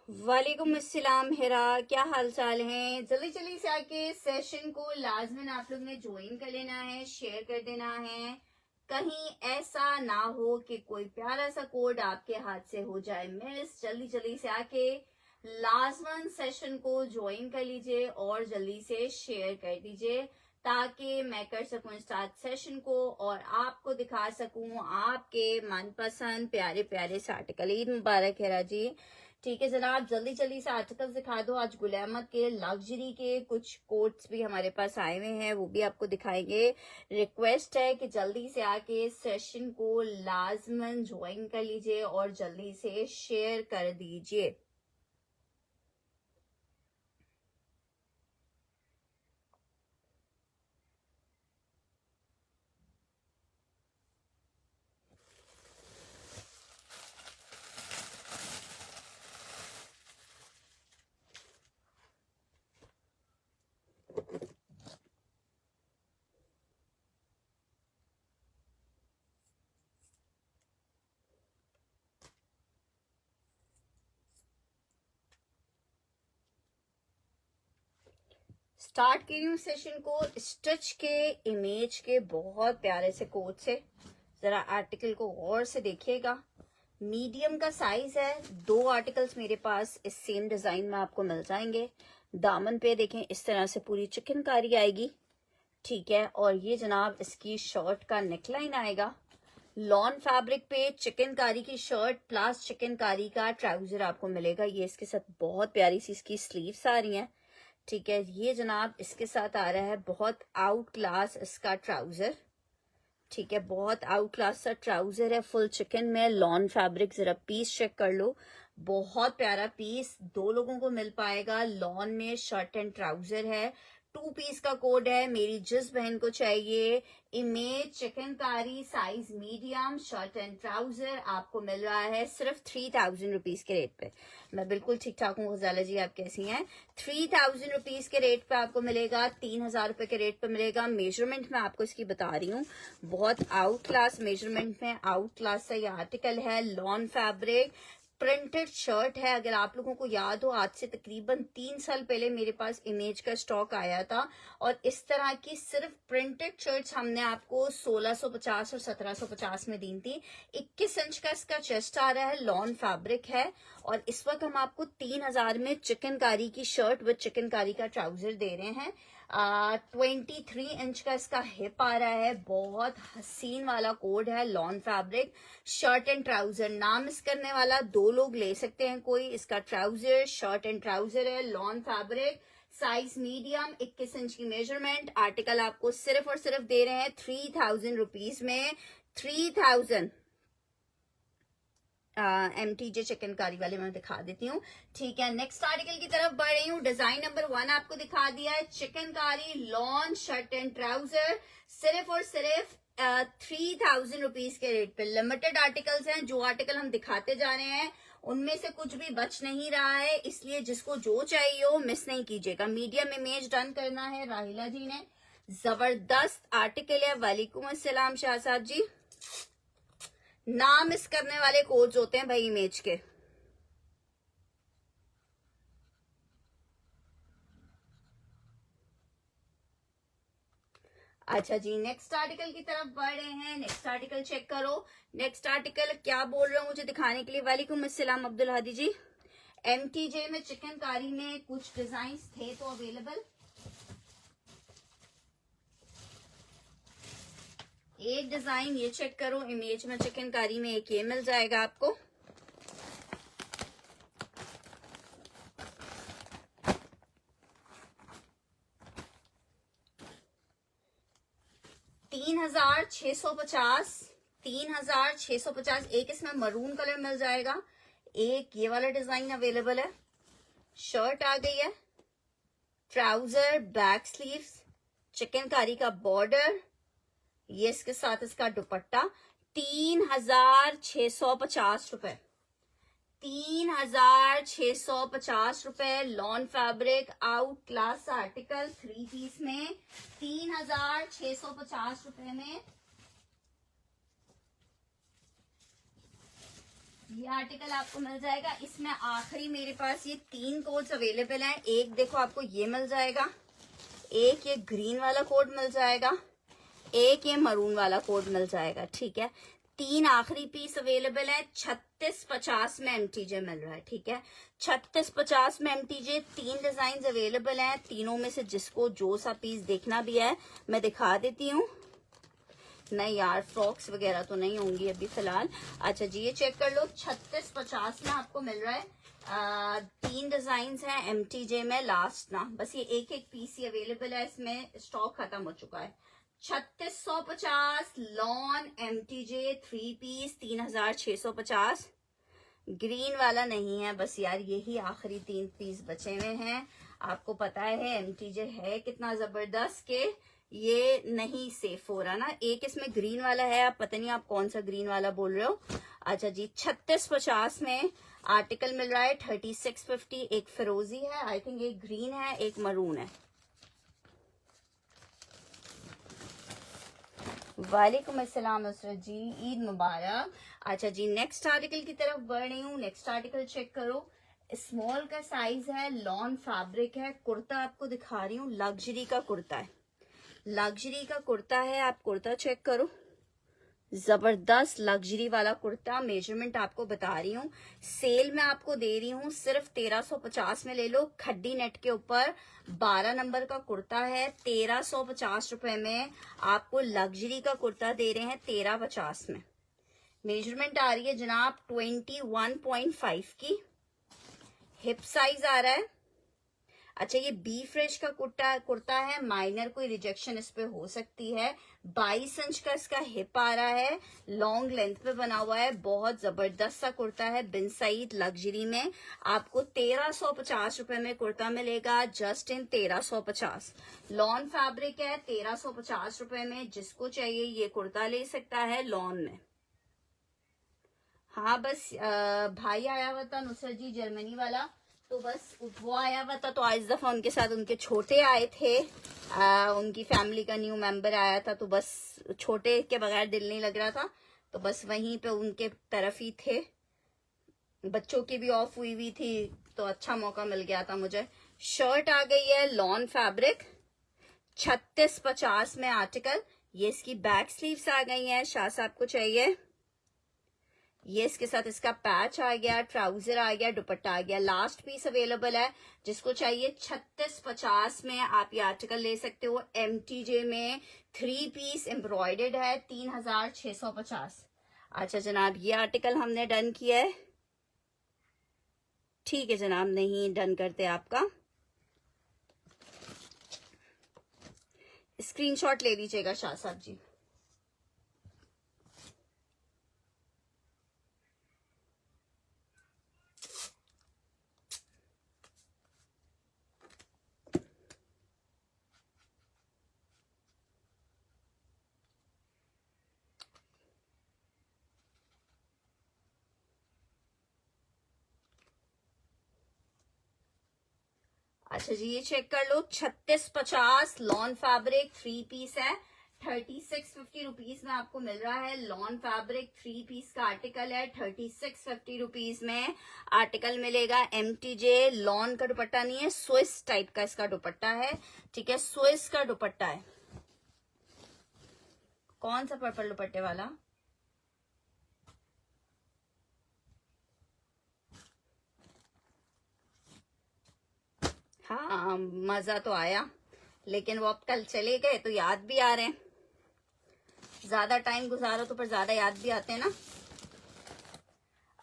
वालेकुम अस्सलाम हिरा, क्या हाल चाल है। जल्दी जल्दी से आके सेशन को लाजमन आप लोग ने ज्वाइन कर लेना है, शेयर कर देना है। कहीं ऐसा ना हो कि कोई प्यारा सा कोड आपके हाथ से हो जाए मिस। जल्दी जल्दी से आके लाजमन सेशन को ज्वाइन कर लीजिए और जल्दी से शेयर कर दीजिए ताकि मैं कर सकूं स्टार्ट सेशन को और आपको दिखा सकूं आपके मनपसंद प्यारे प्यारे से आर्टिकल। ईद मुबारक हिरा जी। ठीक है जनाब, जल्दी जल्दी से आर्टिकल दिखा दो। आज गुल अहमद के लग्जरी के कुछ कोट्स भी हमारे पास आए हुए हैं, वो भी आपको दिखाएंगे। रिक्वेस्ट है कि जल्दी से आके सेशन को लाजमन ज्वाइन कर लीजिए और जल्दी से शेयर कर दीजिए। स्टार्ट की हूँ सेशन को। स्टिच के इमेज के बहुत प्यारे से कोट से जरा आर्टिकल को गौर से देखिएगा। मीडियम का साइज है। 2 आर्टिकल्स मेरे पास इस सेम डिजाइन में आपको मिल जाएंगे। दामन पे देखें इस तरह से पूरी चिकनकारी आएगी, ठीक है। और ये जनाब इसकी शर्ट का नेकलाइन आएगा। लॉन फैब्रिक पे चिकनकारी की शर्ट प्लस चिकनकारी का ट्राउजर आपको मिलेगा। ये इसके साथ बहुत प्यारी सी इसकी स्लीव्स आ रही हैं, ठीक है। ये जनाब इसके साथ आ रहा है बहुत आउट क्लास इसका ट्राउजर, ठीक है। बहुत आउट क्लास सा ट्राउजर है, फुल चिकन में लॉन फैब्रिक। जरा पीस चेक कर लो, बहुत प्यारा पीस 2 लोगों को मिल पाएगा। लॉन में शर्ट एंड ट्राउजर है। 2 पीस का कोड है। मेरी जिस बहन को चाहिए image chikankari size medium shirt and trouser आपको मिल रहा है सिर्फ 3000 रुपीज के रेट पे। मैं बिल्कुल ठीक ठाक हूँ गजाला जी, आप कैसी हैं। 3000 रुपीज के रेट पे आपको मिलेगा, 3000 रुपए के रेट पे मिलेगा। मेजरमेंट में आपको इसकी बता रही हूँ, बहुत आउट क्लास मेजरमेंट में आउट क्लास सा ये आर्टिकल है। लॉन फैब्रिक प्रिंटेड शर्ट है। अगर आप लोगों को याद हो, आज से तकरीबन 3 साल पहले मेरे पास इमेज का स्टॉक आया था और इस तरह की सिर्फ प्रिंटेड शर्ट्स हमने आपको 1650 और 1750 में दी थी। 21 इंच का इसका चेस्ट आ रहा है, लॉन फैब्रिक है और इस वक्त हम आपको 3000 में चिकनकारी की शर्ट विद चिकनकारी का ट्राउजर दे रहे हैं। 23 इंच का इसका हिप आ रहा है। बहुत हसीन वाला कोड है। Lawn fabric shirt and trouser, ना मिस करने वाला। 2 लोग ले सकते हैं कोई। इसका ट्राउजर शर्ट एंड ट्राउजर है, lawn fabric, size medium, 21 inch की मेजरमेंट। आर्टिकल आपको सिर्फ और सिर्फ दे रहे हैं 3000 रुपीज में। 3000 MTJ चिकनकारी वाले मैं दिखा देती हूँ, ठीक है। नेक्स्ट आर्टिकल की तरफ बढ़ रही हूँ। डिजाइन नंबर 1 आपको दिखा दिया है। Chikankari lawn shirt and trouser सिर्फ और सिर्फ 3000 रुपीज के रेट पे। लिमिटेड आर्टिकल्स हैं। जो आर्टिकल हम दिखाते जा रहे हैं उनमें से कुछ भी बच नहीं रहा है, इसलिए जिसको जो चाहिए हो मिस नहीं कीजिएगा। मीडियम इमेज डन करना है राहिला जी ने। जबरदस्त आर्टिकल है। वालेकुम अस्सलाम शाह साहब जी। ना मिस करने वाले कोड्स होते हैं भाई इमेज के। अच्छा जी, नेक्स्ट आर्टिकल की तरफ बढ़ रहे हैं। नेक्स्ट आर्टिकल चेक करो। नेक्स्ट आर्टिकल क्या बोल रहे हो मुझे दिखाने के लिए। वालेकुम अस्सलाम अब्दुल हादी जी। MTJ में चिकनकारी में कुछ डिजाइन थे तो अवेलेबल। एक डिजाइन ये चेक करो, इमेज में चिकनकारी में एक ये मिल जाएगा आपको। तीन हजार 3650। एक इसमें मरून कलर मिल जाएगा, एक ये वाला डिजाइन अवेलेबल है। शर्ट आ गई है, ट्राउजर, बैक स्लीव्स, चिकनकारी का बॉर्डर, ये इसके साथ इसका दुपट्टा। 3650 रुपए। 3650 रुपए। Lawn fabric out class article 3 piece में 3650 रुपए में ये आर्टिकल आपको मिल जाएगा। इसमें आखिरी मेरे पास ये 3 कोड्स अवेलेबल हैं। एक देखो आपको ये मिल जाएगा, एक ये ग्रीन वाला कोड मिल जाएगा, एक ये मरून वाला कोड मिल जाएगा। ठीक है, 3 आखिरी पीस अवेलेबल है। 3650 में एमटीजे मिल रहा है। ठीक है, 3650 में एमटीजे। 3 डिजाइन अवेलेबल हैं। तीनों में से जिसको जो सा पीस देखना भी है मैं दिखा देती हूँ। नहीं यार, फ्रॉक्स वगैरह तो नहीं होंगी अभी फिलहाल। अच्छा जी, ये चेक कर लो, 3650 में आपको मिल रहा है। 3 डिजाइन हैं एमटीजे में। लास्ट ना बस ये एक एक पीस ही अवेलेबल है, इसमें स्टॉक खत्म हो चुका है। 3650 लॉन एमटीजे 3 पीस 3650। ग्रीन वाला नहीं है, बस यार यही आखिरी 3 पीस बचे हुए हैं। आपको पता है एमटीजे है कितना जबरदस्त के ये नहीं सेफ हो रहा ना। एक इसमें ग्रीन वाला है, आप पता नहीं आप कौन सा ग्रीन वाला बोल रहे हो। अच्छा जी, 3650 में आर्टिकल मिल रहा है। 3650 एक फिरोजी है, आई थिंक एक ग्रीन है, एक मरून है। वालेकुम अस्सलाम नुसरत जी, ईद मुबारक। अच्छा जी, नेक्स्ट आर्टिकल की तरफ बढ़ रही हूँ। नेक्स्ट आर्टिकल चेक करो, स्मॉल का साइज है, लॉन फैब्रिक है, कुर्ता आपको दिखा रही हूँ। लग्जरी का कुर्ता है, लग्जरी का कुर्ता है। आप कुर्ता चेक करो, जबरदस्त लग्जरी वाला कुर्ता। मेजरमेंट आपको बता रही हूँ, सेल में आपको दे रही हूँ सिर्फ 1350 में ले लो। खड्डी नेट के ऊपर 12 नंबर का कुर्ता है। 1350 रुपए में आपको लग्जरी का कुर्ता दे रहे हैं 1350 में। मेजरमेंट आ रही है जनाब 21.5 की। हिप साइज आ रहा है। अच्छा, ये बी फ्रेश का कुर्ता है। माइनर कोई रिजेक्शन इस पे हो सकती है। 22 इंच का इसका हिप आ रहा है, लॉन्ग लेंथ पे बना हुआ है। बहुत जबरदस्त सा कुर्ता है। बिन सईद लग्जरी में आपको 1350 रुपए में कुर्ता मिलेगा, जस्ट इन 1350। लॉन फैब्रिक है, 1350 रुपए में। जिसको चाहिए ये कुर्ता ले सकता है लॉन में। हाँ बस भाई आया हुआ था नुसरत जी, जर्मनी वाला, तो बस वो आया हुआ था, तो आज दफा उनके साथ उनके छोटे आए थे। उनकी फैमिली का न्यू मेंबर आया था, तो बस छोटे के बगैर दिल नहीं लग रहा था, तो बस वहीं पे उनके तरफ ही थे। बच्चों की भी ऑफ हुई थी, तो अच्छा मौका मिल गया था मुझे। शर्ट आ गई है लॉन फैब्रिक, 3650 में आर्टिकल। ये इसकी बैक स्लीव्स आ गई हैं। शाह साहब को चाहिए ये, इसके साथ इसका पैच आ गया, ट्राउजर आ गया, दुपट्टा आ गया। लास्ट पीस अवेलेबल है, जिसको चाहिए 3650 में आप ये आर्टिकल ले सकते हो। एमटीजे में 3 पीस एम्ब्रॉयडर्ड है, 3650। अच्छा जनाब, ये आर्टिकल हमने डन किया है। ठीक है जनाब, नहीं डन करते आपका। स्क्रीनशॉट ले लीजिएगा शाह साहब जी। अच्छा जी, ये चेक कर लो, 3650 लॉन फैब्रिक 3 पीस है। 3650 रुपीज में आपको मिल रहा है। लॉन फैब्रिक 3 पीस का आर्टिकल है। 3650 रुपीज में आर्टिकल मिलेगा। एमटीजे लॉन का दुपट्टा नहीं है, स्विस टाइप का इसका दुपट्टा है। ठीक है, स्विस का दुपट्टा है। कौन सा पर्पल दुपट्टे वाला? हाँ मजा तो आया, लेकिन वो अब कल चले गए तो याद भी आ रहे हैं। ज्यादा टाइम गुजारो तो पर ज्यादा याद भी आते हैं ना।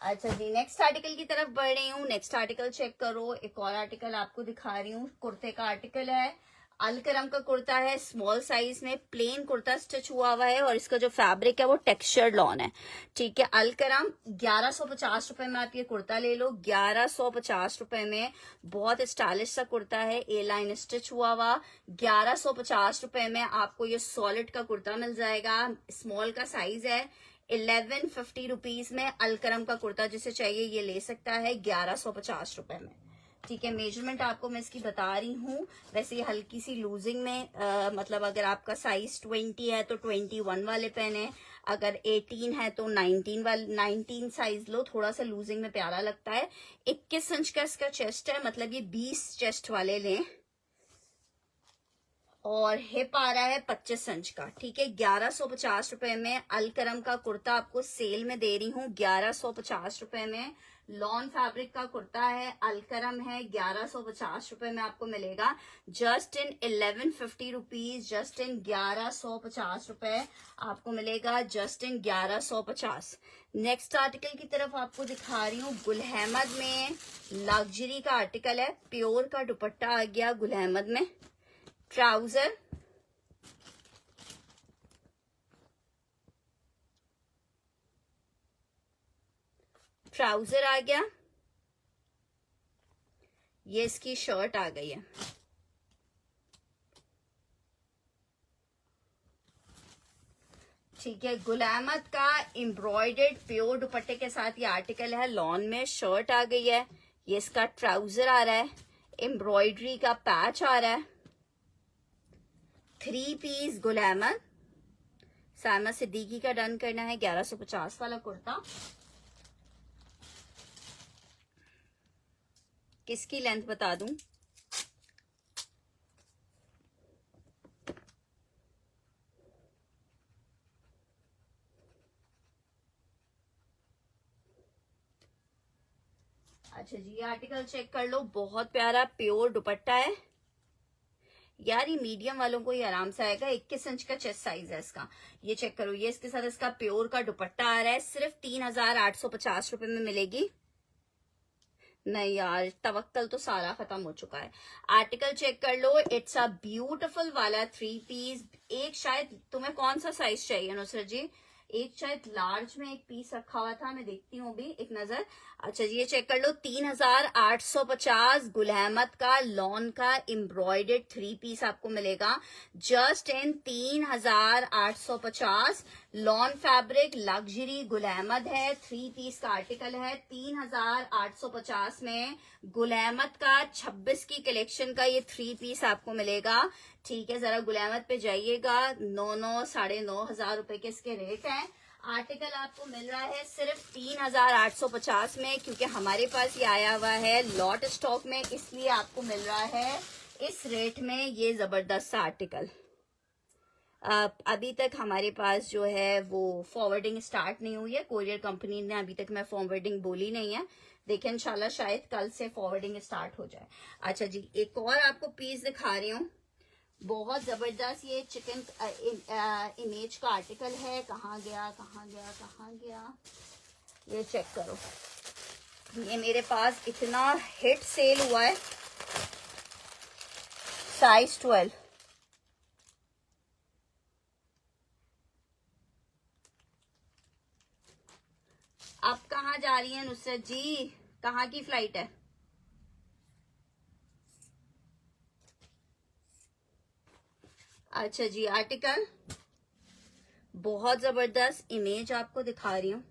अच्छा जी, नेक्स्ट आर्टिकल की तरफ बढ़ रही हूँ। नेक्स्ट आर्टिकल चेक करो, एक और आर्टिकल आपको दिखा रही हूँ। कुर्ते का आर्टिकल है, अलकरम का कुर्ता है, स्मॉल साइज में प्लेन कुर्ता स्टिच हुआ हुआ है, और इसका जो फैब्रिक है वो टेक्सचर्ड लॉन है। ठीक है, अलकरम 1150 रुपए में आप ये कुर्ता ले लो। 1150 रुपए में बहुत स्टाइलिश सा कुर्ता है, ए लाइन स्टिच हुआ हुआ। 1150 रुपए में आपको ये सॉलिड का कुर्ता मिल जाएगा। स्मॉल का साइज है। 1150 रुपीज में अलकरम का कुर्ता जिसे चाहिए ये ले सकता है 1150 रुपए में। ठीक है, मेजरमेंट आपको मैं इसकी बता रही हूँ। वैसे ये हल्की सी लूजिंग में मतलब अगर आपका साइज 20 है तो 21 वाले पहने, अगर 18 है तो 19 साइज लो, थोड़ा सा लूजिंग में प्यारा लगता है। 21 इंच का इसका चेस्ट है, मतलब ये 20 चेस्ट वाले लें। और हिप आ रहा है 25 इंच का, ठीक है। 1150 रुपए में अलकरम का कुर्ता आपको सेल में दे रही हूँ, 1150 रुपए में। लॉन फैब्रिक का कुर्ता है, अलकरम है, 1150 रुपए में आपको मिलेगा। Just in 1150 rupees, just in 1150 रुपए आपको मिलेगा, जस्ट इन 1150। नेक्स्ट आर्टिकल की तरफ आपको दिखा रही हूँ। गुल अहमद में लग्जरी का आर्टिकल है, प्योर का दुपट्टा आ गया गुल अहमद में। ट्राउजर, ट्राउजर आ गया, ये इसकी शर्ट आ गई है। ठीक है, गुल अहमद का एम्ब्रॉयडर्ड प्योर दुपट्टे के साथ ये आर्टिकल है। लॉन में शर्ट आ गई है, ये इसका ट्राउजर आ रहा है, एम्ब्रॉयडरी का पैच आ रहा है। 3 पीस गुल अहमद, सामा सिद्दीकी का डन करना है। 1150 वाला कुर्ता। किसकी लेंथ बता दूं? अच्छा जी, ये आर्टिकल चेक कर लो, बहुत प्यारा प्योर दुपट्टा है यार। ये मीडियम वालों को ही आराम से आएगा। 21 इंच का चेस्ट साइज है इसका। ये चेक करो, ये इसके साथ इसका प्योर का दुपट्टा आ रहा है। सिर्फ 3850 रुपए में मिलेगी। नहीं यार, तवक्कल तो सारा खत्म हो चुका है। आर्टिकल चेक कर लो, इट्स अ ब्यूटीफुल वाला 3 पीस। एक शायद तुम्हें कौन सा साइज चाहिए नुसरत जी? एक शायद लार्ज में एक पीस रखा हुआ था, मैं देखती हूँ अभी एक नजर। अच्छा जी, ये चेक कर लो, 3850 गुल अहमद का लॉन का एम्ब्रॉयडर्ड 3 पीस आपको मिलेगा, जस्ट इन 3850। Lawn fabric luxury Gul Ahmed है, 3 पीस का आर्टिकल है। 3850 में गुल अहमद का 26 की कलेक्शन का ये 3 पीस आपको मिलेगा। ठीक है, जरा गुल अहमद पे जाइएगा। 9,500 रुपए के इसके रेट हैं। आर्टिकल आपको मिल रहा है सिर्फ 3850 में, क्योंकि हमारे पास ये आया हुआ है लॉट स्टॉक में, इसलिए आपको मिल रहा है इस रेट में ये जबरदस्त सा आर्टिकल। अभी तक हमारे पास जो है वो फॉरवर्डिंग स्टार्ट नहीं हुई है, कोरियर कंपनी ने अभी तक मैं फॉरवर्डिंग बोली नहीं है। देखिए इंशाल्लाह शायद कल से फॉरवर्डिंग स्टार्ट हो जाए। अच्छा जी, एक और आपको पीस दिखा रही हूँ, बहुत जबरदस्त। ये चिकन इमेज का आर्टिकल है। कहाँ गया कहाँ गया कहाँ गया, ये चेक करो। ये मेरे पास इतना हिट सेल हुआ है, साइज 12। अब कहाँ जा रही है नुसरत जी? कहाँ की फ्लाइट है? अच्छा जी, आर्टिकल बहुत जबरदस्त इमेज आपको दिखा रही हूँ,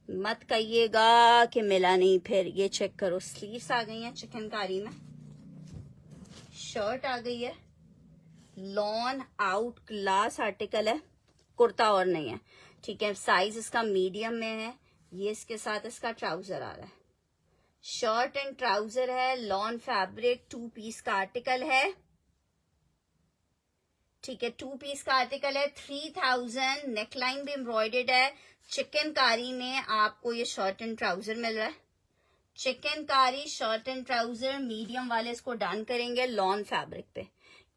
मत कहिएगा कि मिला नहीं फिर। ये चेक करो, स्लीव्स आ गई हैं चिकनकारी में, शर्ट आ गई है, लॉन आउट क्लास आर्टिकल है, कुर्ता और नहीं है। ठीक है, साइज इसका मीडियम में है। ये इसके साथ इसका ट्राउजर आ रहा है, शर्ट एंड ट्राउजर है, लॉन फैब्रिक 2 पीस का आर्टिकल है। ठीक है, 2 पीस का आर्टिकल है, 3000। नेकलाइन भी एम्ब्रॉयडर्ड है। चिकनकारी में आपको ये शर्ट एंड ट्राउजर मिल रहा है। Chikankari shirt and trouser, medium वाले इसको डन करेंगे लॉन फैब्रिक पे।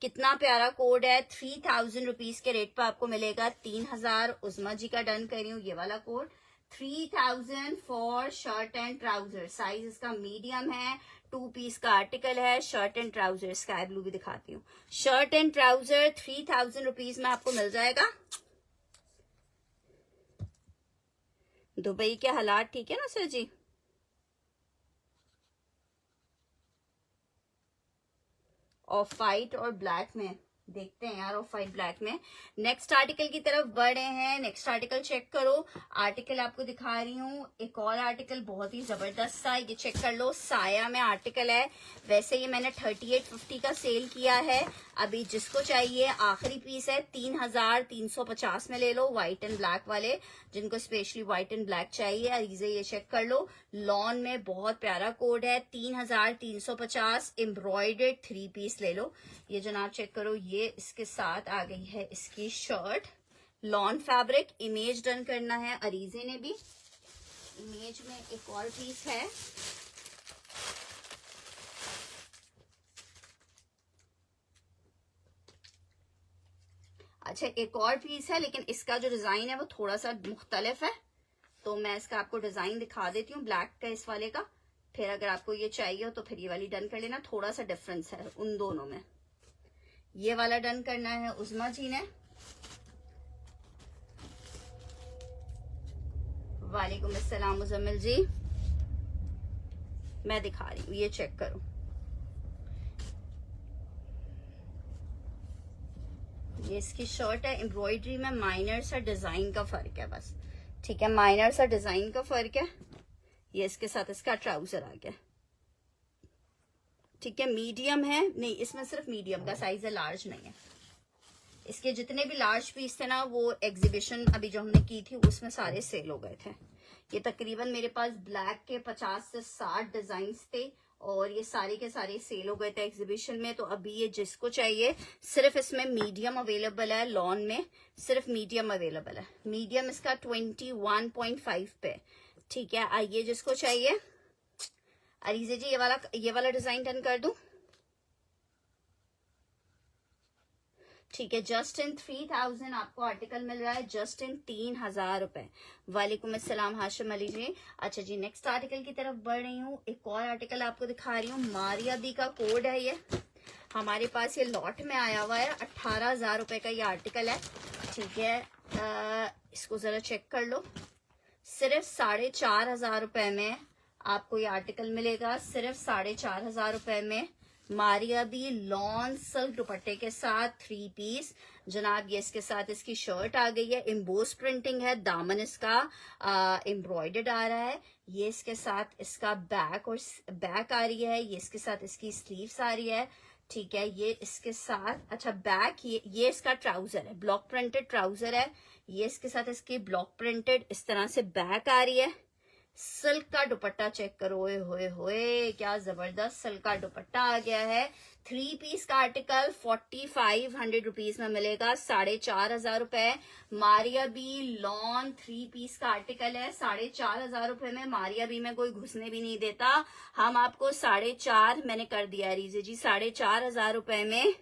कितना प्यारा कोड है, 3000 रुपीज के रेट पर आपको मिलेगा। 3000 उस्मा जी का डन कर रही हूँ ये वाला code. 3000 for shirt and trouser, size इसका मीडियम है, 2 पीस का आर्टिकल है, shirt and trouser. Sky blue भी दिखाती हूँ। शर्ट एंड ट्राउजर 3000 रुपीज में आपको मिल जाएगा। दुबई के हालात ठीक है ना सर जी? ऑफ वाइट और ब्लैक में देखते हैं यार ऑफ वाइट ब्लैक में। नेक्स्ट आर्टिकल की तरफ बढ़ रहे हैं। नेक्स्ट आर्टिकल चेक करो। आर्टिकल आपको दिखा रही हूँ, एक और आर्टिकल बहुत ही जबरदस्त सा, ये चेक कर लो। साया में आर्टिकल है। वैसे ये मैंने 3850 का सेल किया है। अभी जिसको चाहिए आखिरी पीस है, 3350 में ले लो। व्हाइट एंड ब्लैक वाले जिनको स्पेशली व्हाइट एंड ब्लैक चाहिए, अरीजे ये चेक कर लो। लॉन में बहुत प्यारा कोड है, 3350 एम्ब्रॉयडर्ड 3 पीस ले लो। ये जनाब चेक करो, ये इसके साथ आ गई है इसकी shirt. Lawn fabric, image done करना है अरीजे ने भी। इमेज में एक और पीस है, अच्छा एक और पीस है, लेकिन इसका जो डिजाइन है वो थोड़ा सा मुख्तलिफ है, तो मैं इसका आपको डिजाइन दिखा देती हूँ ब्लैक का इस वाले का। फिर अगर आपको ये चाहिए हो तो फिर ये वाली डन कर लेना। थोड़ा सा डिफरेंस है उन दोनों में। ये वाला डन करना है उज़मा जी ने। वालेकुम अस्सलाम मुजम्मिल जी, मैं दिखा रही हूँ, ये चेक करो। ये इसकी शर्ट है, एम्ब्रॉयडरी में माइनर सा डिजाइन का फर्क है बस, ठीक है, माइनर सा डिजाइन का फर्क है। ये इसके साथ इसका ट्राउजर आ गया, ठीक है। मीडियम है, नहीं इसमें सिर्फ मीडियम का साइज है, लार्ज नहीं है। इसके जितने भी लार्ज पीस थे ना, वो एग्जीबिशन अभी जो हमने की थी उसमें सारे सेल हो गए थे। ये तकरीबन मेरे पास ब्लैक के 50 से 60 डिजाइन थे और ये सारे के सारे सेल हो गए थे एग्जीबिशन में। तो अभी ये जिसको चाहिए, सिर्फ इसमें मीडियम अवेलेबल है। लॉन में सिर्फ मीडियम अवेलेबल है। मीडियम इसका 21.5 पे, ठीक है। आइए जिसको चाहिए। अरीजे जी ये वाला डिजाइन डन कर दूं, ठीक है। जस्ट इन 3000 आपको आर्टिकल मिल रहा है, जस्ट इन 3000 रुपए। वालेकुम अस्सलाम हाशिम अली जी। अच्छा जी, नेक्स्ट आर्टिकल की तरफ बढ़ रही हूँ। एक और आर्टिकल आपको दिखा रही हूँ। मारिया बी का कोड है ये, हमारे पास ये लॉट में आया हुआ है। 18,000 रुपए का ये आर्टिकल है, ठीक है। इसको जरा चेक कर लो। सिर्फ 4,500 रुपए में आपको ये आर्टिकल मिलेगा, सिर्फ 4,500 रुपए में। मारिया बी लॉन सिल्क दुपट्टे के साथ 3 पीस जनाब। ये इसके साथ इसकी शर्ट आ गई है, एम्बोस प्रिंटिंग है, दामन इसका एम्ब्रॉयडर्ड आ रहा है। ये इसके साथ इसका बैक और बैक आ रही है, ये इसके साथ इसकी स्लीव्स आ रही है, ठीक है। ये इसके साथ अच्छा बैक, ये इसका ट्राउजर है, ब्लॉक प्रिंटेड ट्राउजर है। ये इसके साथ इसकी ब्लॉक प्रिंटेड इस तरह से बैक आ रही है। सिल्क का दुपट्टा चेक करो, ओए होए होए क्या जबरदस्त सिल्क का दुपट्टा आ गया है। 3 पीस का आर्टिकल 4500 रुपीज में मिलेगा, 4,500 रुपए। मारिया बी लॉन 3 पीस का आर्टिकल है, 4,500 रुपए में। मारिया बी में कोई घुसने भी नहीं देता, हम आपको 4,500 मैंने कर दिया रीजे जी, 4,500 रुपए में।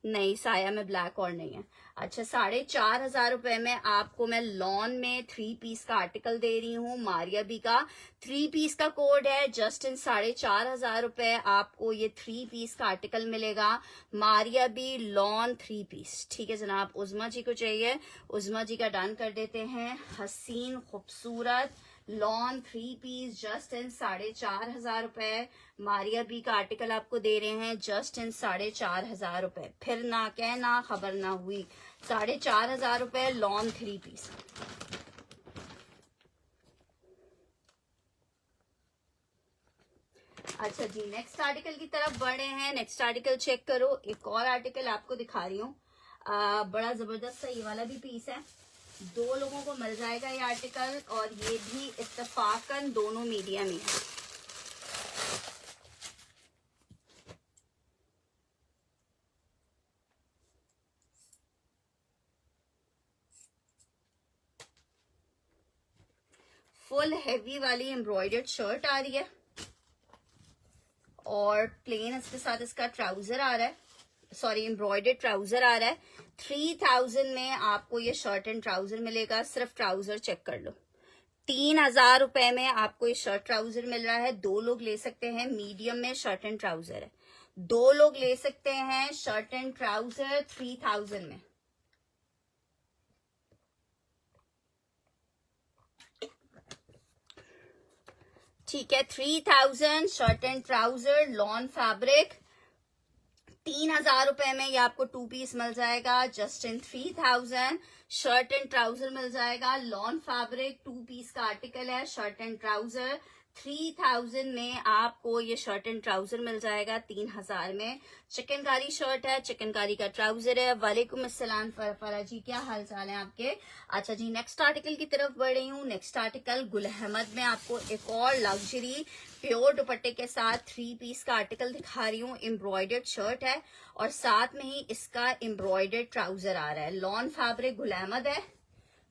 नहीं साया में ब्लैक और नहीं है। अच्छा 4,500 रुपए में आपको मैं लॉन में 3 पीस का आर्टिकल दे रही हूँ। मारिया बी का 3 पीस का कोड है, जस्ट इन 4,500 रुपए आपको ये 3 पीस का आर्टिकल मिलेगा। मारिया बी लॉन 3 पीस, ठीक है जनाब। उज़मा जी को चाहिए, उज़मा जी का डन कर देते हैं। हसीन खूबसूरत लॉन 3 पीस जस्ट इन 4,500 रुपए। मारिया बी का आर्टिकल आपको दे रहे हैं जस्ट इन 4,500 रुपए। फिर ना कहना खबर ना हुई, 4,500 रुपए लॉन 3 पीस। अच्छा जी, नेक्स्ट आर्टिकल की तरफ बढ़े हैं। नेक्स्ट आर्टिकल चेक करो। एक और आर्टिकल आपको दिखा रही हूँ, बड़ा जबरदस्त सा ये वाला भी पीस है। 2 लोगों को मिल जाएगा ये आर्टिकल, और ये भी इत्तेफाकन दोनों मीडियम ही है। फुल हैवी वाली एम्ब्रॉयडर्ड शर्ट आ रही है और प्लेन इसके साथ इसका ट्राउजर आ रहा है, सॉरी एम्ब्रॉयडर्ड ट्राउजर आ रहा है। 3000 में आपको ये शर्ट एंड ट्राउजर मिलेगा। सिर्फ ट्राउजर चेक कर लो, 3,000 रुपए में आपको ये शर्ट ट्राउजर मिल रहा है। 2 लोग ले सकते हैं, मीडियम में शर्ट एंड ट्राउजर है। 2 लोग ले सकते हैं शर्ट एंड ट्राउजर 3000 में। ठीक है, 3000 shirt and trouser lawn fabric ₹3000 में ये आपको 2 पीस मिल जाएगा just in 3000। Shirt and trouser मिल जाएगा, लॉन फैब्रिक 2 पीस का आर्टिकल है, शर्ट एंड ट्राउजर 3000 में आपको ये शर्ट एंड ट्राउजर मिल जाएगा 3000 में। चिकनकारी शर्ट है, चिकनकारी का ट्राउजर है। वालेकुम अस्सलाम फरा जी, क्या हाल चाल है आपके? अच्छा जी, नेक्स्ट आर्टिकल की तरफ बढ़ रही हूँ। नेक्स्ट आर्टिकल गुल अहमद में आपको एक और लग्जरी प्योर दुपट्टे के साथ 3 पीस का आर्टिकल दिखा रही हूँ। एम्ब्रॉयडर्ड शर्ट है और साथ में ही इसका एम्ब्रॉयडर्ड ट्राउजर आ रहा है। लॉन फैब्रिक गुल अहमद है।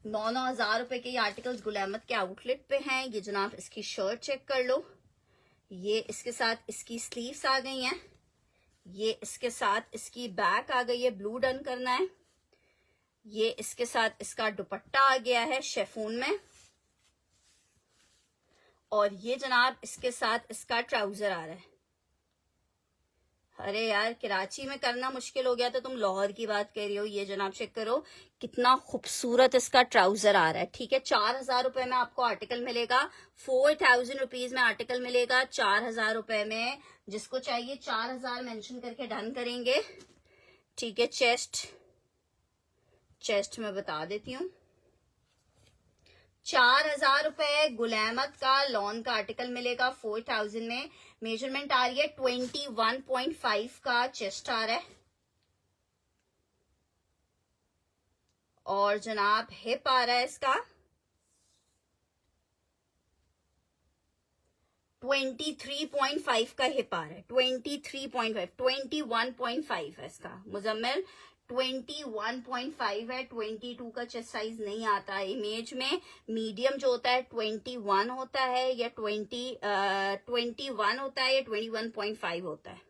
9,000 रुपए के ये आर्टिकल्स गुल अहमद के आउटलेट पे हैं। ये जनाब इसकी शर्ट चेक कर लो, ये इसके साथ इसकी स्लीव्स आ गई हैं, ये इसके साथ इसकी बैक आ गई है, ब्लू डन करना है। ये इसके साथ इसका दुपट्टा आ गया है शेफून में, और ये जनाब इसके साथ इसका ट्राउजर आ रहा है। अरे यार, कराची में करना मुश्किल हो गया तो तुम लाहौर की बात कर रही हो। ये जनाब चेक करो कितना खूबसूरत इसका ट्राउजर आ रहा है। ठीक है, 4000 रुपए में आपको आर्टिकल मिलेगा, 4000 रुपीज में आर्टिकल मिलेगा 4000 रुपए में। जिसको चाहिए 4000 मेंशन करके डन करेंगे। ठीक है, चेस्ट में बता देती हूँ, 4000 रुपए गुल अहमद का लॉन का आर्टिकल मिलेगा 4000 में। मेजरमेंट आ रही है 21.5 का चेस्ट आ रहा है, और जनाब हिप आ रहा है इसका 23.5 का हिप आ रहा है। 23.5, 21.5 है इसका मुजम्मिल, 21.5 है। 22 का चेस्ट साइज नहीं आता है इमेज में। मीडियम जो होता है 21 होता है, या 21 होता है, या 21.5 होता है।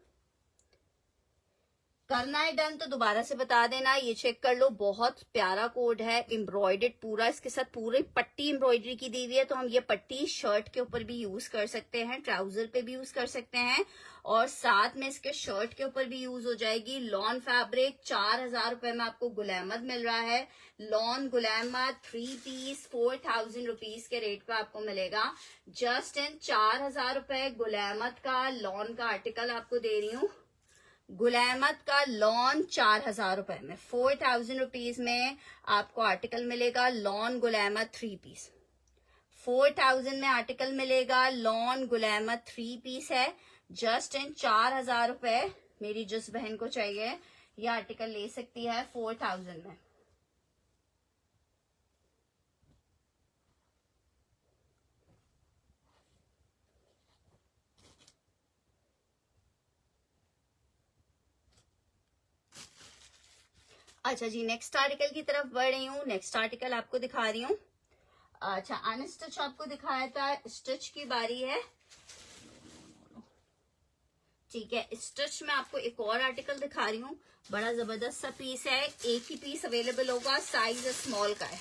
करना है डन तो दोबारा से बता देना। ये चेक कर लो, बहुत प्यारा कोड है, एम्ब्रॉयडर्ड पूरा, इसके साथ पूरी पट्टी एम्ब्रॉयडरी की दी हुई है। तो हम ये पट्टी शर्ट के ऊपर भी यूज कर सकते हैं, ट्राउजर पे भी यूज कर सकते हैं, और साथ में इसके शर्ट के ऊपर भी यूज हो जाएगी। लॉन फैब्रिक 4000 रुपए में आपको गुल अहमद मिल रहा है। Lawn Gul Ahmed 3 piece 4000 rupees के रेट पे आपको मिलेगा जस्ट इन 4000 रुपए। गुल अहमद का लॉन का आर्टिकल आपको दे रही हूँ। गुल अहमद का लॉन 4000 रुपए में, 4000 रुपीज में आपको आर्टिकल मिलेगा। लॉन गुल अहमद 3 पीस 4000 में आर्टिकल मिलेगा। लॉन गुल अहमद 3 पीस है जस्ट इन 4000 रुपए। मेरी जिस बहन को चाहिए ये आर्टिकल ले सकती है 4000 में। अच्छा जी, नेक्स्ट आर्टिकल की तरफ बढ़ रही हूँ। नेक्स्ट आर्टिकल आपको दिखा रही हूँ। अच्छा, अनस्टिच आपको दिखाया था, स्टिच की बारी है। ठीक है, स्टिच में आपको एक और आर्टिकल दिखा रही हूँ। बड़ा जबरदस्त सा पीस है, एक ही पीस अवेलेबल होगा, साइज स्मॉल का है।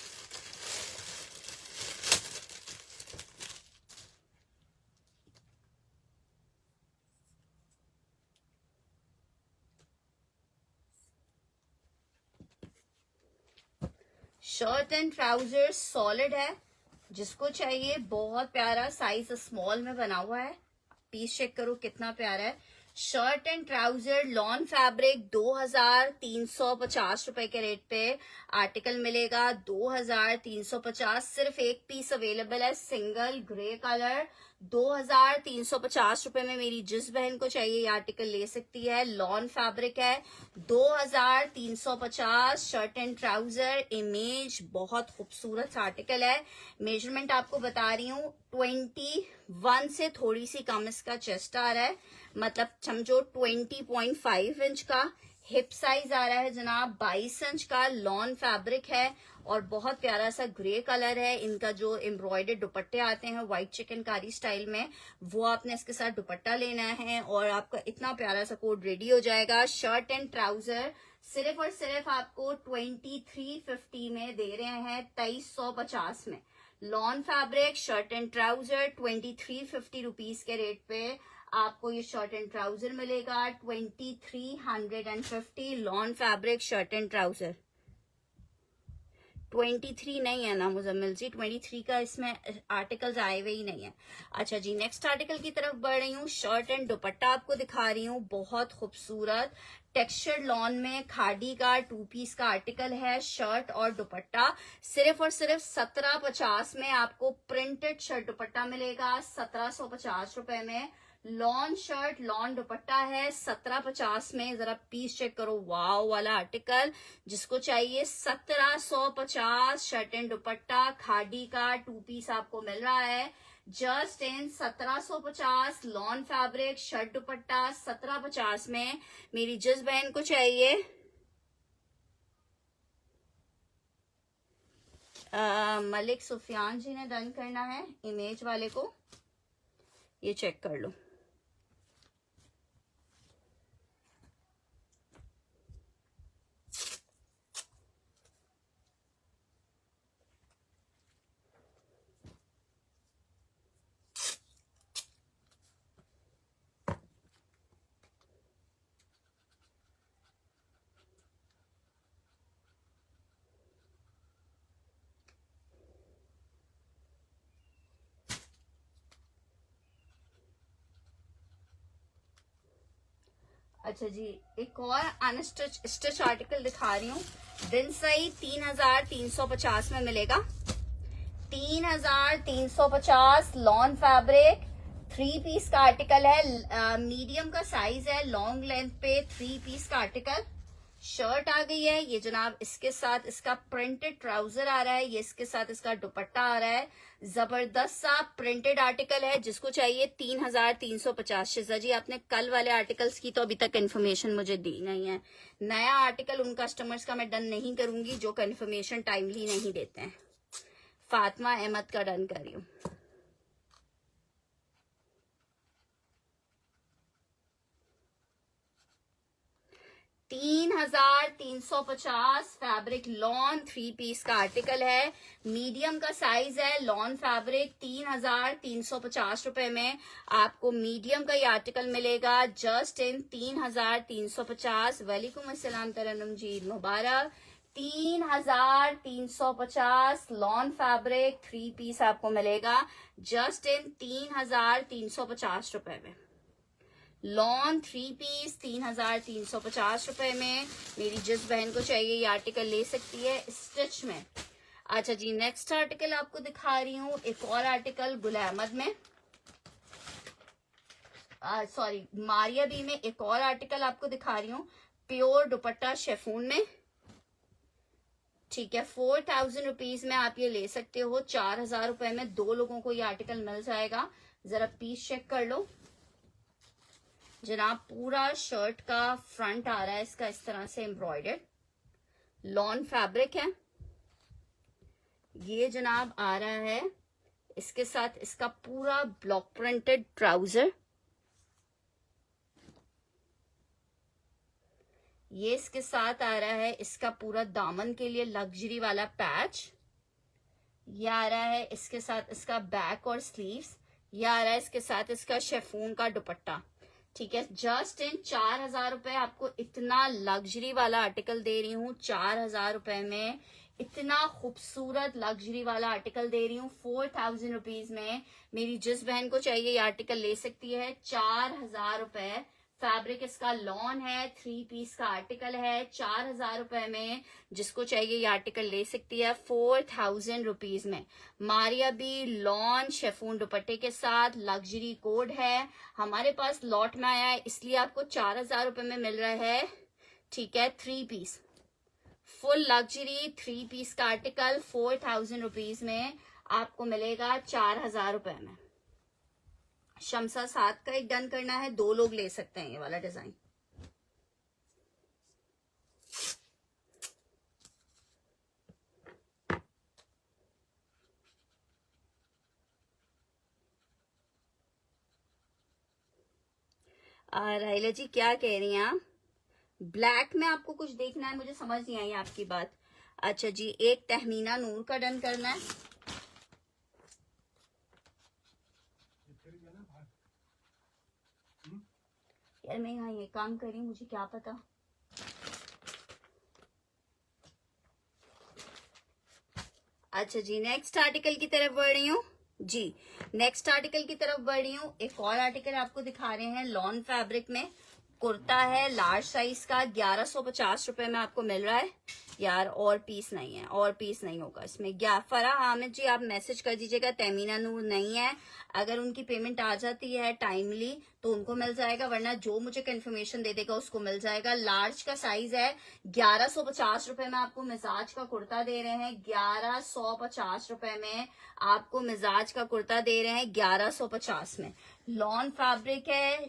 शर्ट एंड ट्राउजर सॉलिड है, जिसको चाहिए बहुत प्यारा, साइज स्मॉल में बना हुआ है। पीस चेक करो कितना प्यारा है। Shirt and trouser lawn fabric 2350 रुपए के रेट पे आर्टिकल मिलेगा। 2350, सिर्फ एक पीस अवेलेबल है, सिंगल ग्रे कलर। 2350 रुपए में मेरी जिस बहन को चाहिए ये आर्टिकल ले सकती है। लॉन फैब्रिक है, 2350 शर्ट एंड ट्राउजर। इमेज बहुत खूबसूरत आर्टिकल है। मेजरमेंट आपको बता रही हूँ, 21 से थोड़ी सी कम इसका चेस्ट आ रहा है, मतलब समझो 20.5 इंच का। हिप साइज आ रहा है जनाब 22 इंच का। लॉन फैब्रिक है और बहुत प्यारा सा ग्रे कलर है। इनका जो एम्ब्रॉयडर्ड दुपट्टे आते हैं व्हाइट चिकनकारी स्टाइल में, वो आपने इसके साथ दुपट्टा लेना है और आपका इतना प्यारा सा कोट रेडी हो जाएगा। शर्ट एंड ट्राउजर सिर्फ और सिर्फ आपको 2350 में दे रहे हैं, 2350 में। Lawn fabric shirt and trouser 2350 rupees के रेट पे आपको ये शर्ट एंड ट्राउजर मिलेगा। 2350 lawn fabric shirt and trouser, 23 नहीं है ना मुजम्मिल जी, 23 का इसमें आर्टिकल्स आए हुए ही नहीं है। अच्छा जी, नेक्स्ट आर्टिकल की तरफ बढ़ रही हूँ। शर्ट एंड दुपट्टा आपको दिखा रही हूँ, बहुत खूबसूरत टेक्सचर लॉन में खादी का 2 पीस का आर्टिकल है। शर्ट और दुपट्टा सिर्फ और सिर्फ 1750 में आपको प्रिंटेड शर्ट दुपट्टा मिलेगा, 1750 में। लॉन शर्ट लॉन दुपट्टा है 1750 में। जरा पीस चेक करो, वाव वाला आर्टिकल। जिसको चाहिए 1750 शर्ट एंड दुपट्टा खादी का 2 पीस आपको मिल रहा है just in 1750 lawn fabric shirt दुपट्टा 1750 में। मेरी जिस बहन को चाहिए मलिक सुफियान जी ने डन करना है, इमेज वाले को ये चेक कर लो। अच्छा जी, एक और अनस्टिच स्टिच आर्टिकल दिखा रही हूँ। दिन सही 3350 में मिलेगा, 3350 लॉन फैब्रिक 3 पीस का आर्टिकल है। मीडियम का साइज है, लॉन्ग लेंथ पे 3 पीस का आर्टिकल। शर्ट आ गई है ये जनाब, इसके साथ इसका प्रिंटेड ट्राउजर आ रहा है, ये इसके साथ इसका दुपट्टा आ रहा है। जबरदस्त सा प्रिंटेड आर्टिकल है। जिसको चाहिए 3350। शिजा जी, आपने कल वाले आर्टिकल्स की तो अभी तक इन्फॉर्मेशन मुझे दी नहीं है। नया आर्टिकल उन कस्टमर्स का मैं डन नहीं करूंगी जो इन्फॉर्मेशन टाइमली नहीं देते हैं। फातिमा अहमद का डन कर रही हूँ। $3350 फैब्रिक लॉन 3 पीस का आर्टिकल है। मीडियम का साइज है, लॉन फैब्रिक 3350 में आपको मीडियम का ये आर्टिकल मिलेगा जस्ट इन 3350। वालेकुम अस्सलाम तरन्नुम जी, मुबारक। 3350 लॉन फैब्रिक 3 पीस आपको मिलेगा जस्ट इन 3350 में। लॉन 3 पीस 3350 में। मेरी जिस बहन को चाहिए ये आर्टिकल ले सकती है स्टिच में। अच्छा जी, नेक्स्ट आर्टिकल आपको दिखा रही हूँ, एक और आर्टिकल गुल अहमद में, सॉरी मारिया बी में। एक और आर्टिकल आपको दिखा रही हूँ प्योर दुपट्टा शेफून में, ठीक है। 4000 रुपीज में आप ये ले सकते हो, 4000 रुपए में 2 लोगों को ये आर्टिकल मिल जाएगा। जरा पीस चेक कर लो जनाब। पूरा शर्ट का फ्रंट आ रहा है इसका इस तरह से एम्ब्रॉयडर्ड, लॉन फैब्रिक है ये जनाब आ रहा है। इसके साथ इसका पूरा ब्लॉक प्रिंटेड ट्राउजर, ये इसके साथ आ रहा है। इसका पूरा दामन के लिए लग्जरी वाला पैच ये आ रहा है। इसके साथ इसका बैक और स्लीव्स ये आ रहा है। इसके साथ इसका शेफून का दुपट्टा, ठीक है। जस्ट इन 4000 रुपए आपको इतना लग्जरी वाला आर्टिकल दे रही हूँ। 4000 रुपए में इतना खूबसूरत लग्जरी वाला आर्टिकल दे रही हूँ 4000 रुपीज में। मेरी जिस बहन को चाहिए ये आर्टिकल ले सकती है। 4000 रुपए फैब्रिक इसका लॉन है, 3 पीस का आर्टिकल है 4000 रुपए में। जिसको चाहिए ये आर्टिकल ले सकती है 4000 रुपीज में। मारिया बी लॉन शेफून दुपट्टे के साथ लग्जरी कोड है, हमारे पास लॉट में आया है इसलिए आपको 4000 रुपए में मिल रहा है, ठीक है। 3 पीस फुल लग्जरी 3 पीस का आर्टिकल 4000 रुपीज में आपको मिलेगा 4000 रुपए में। शमसा 7 का एक डन करना है, 2 लोग ले सकते हैं ये वाला डिजाइन। राहिला जी क्या कह रही हैं आप? ब्लैक में आपको कुछ देखना है, मुझे समझ नहीं आई आपकी बात। अच्छा जी, एक तहमीना नूर का डन करना है। यार मैं यहाँ ये काम कर रही हूँ, मुझे क्या पता। अच्छा जी, नेक्स्ट आर्टिकल की तरफ बढ़ रही हूँ जी। नेक्स्ट आर्टिकल की तरफ बढ़ रही हूँ। एक और आर्टिकल आपको दिखा रहे हैं, लॉन फैब्रिक में कुर्ता है, लार्ज साइज का, 1150 रुपए में आपको मिल रहा है। यार और पीस नहीं है, और पीस नहीं होगा इसमें। फराह हामिद जी, आप मैसेज कर दीजिएगा। तमीना नूर नहीं है, अगर उनकी पेमेंट आ जाती है टाइमली तो उनको मिल जाएगा, वरना जो मुझे कंफर्मेशन दे देगा उसको मिल जाएगा। लार्ज का साइज है, 1150 रुपए में आपको मिजाज का कुर्ता दे रहे हैं। 1150 रुपए में आपको मिजाज का कुर्ता दे रहे हैं, 1150 में। लॉन फैब्रिक है,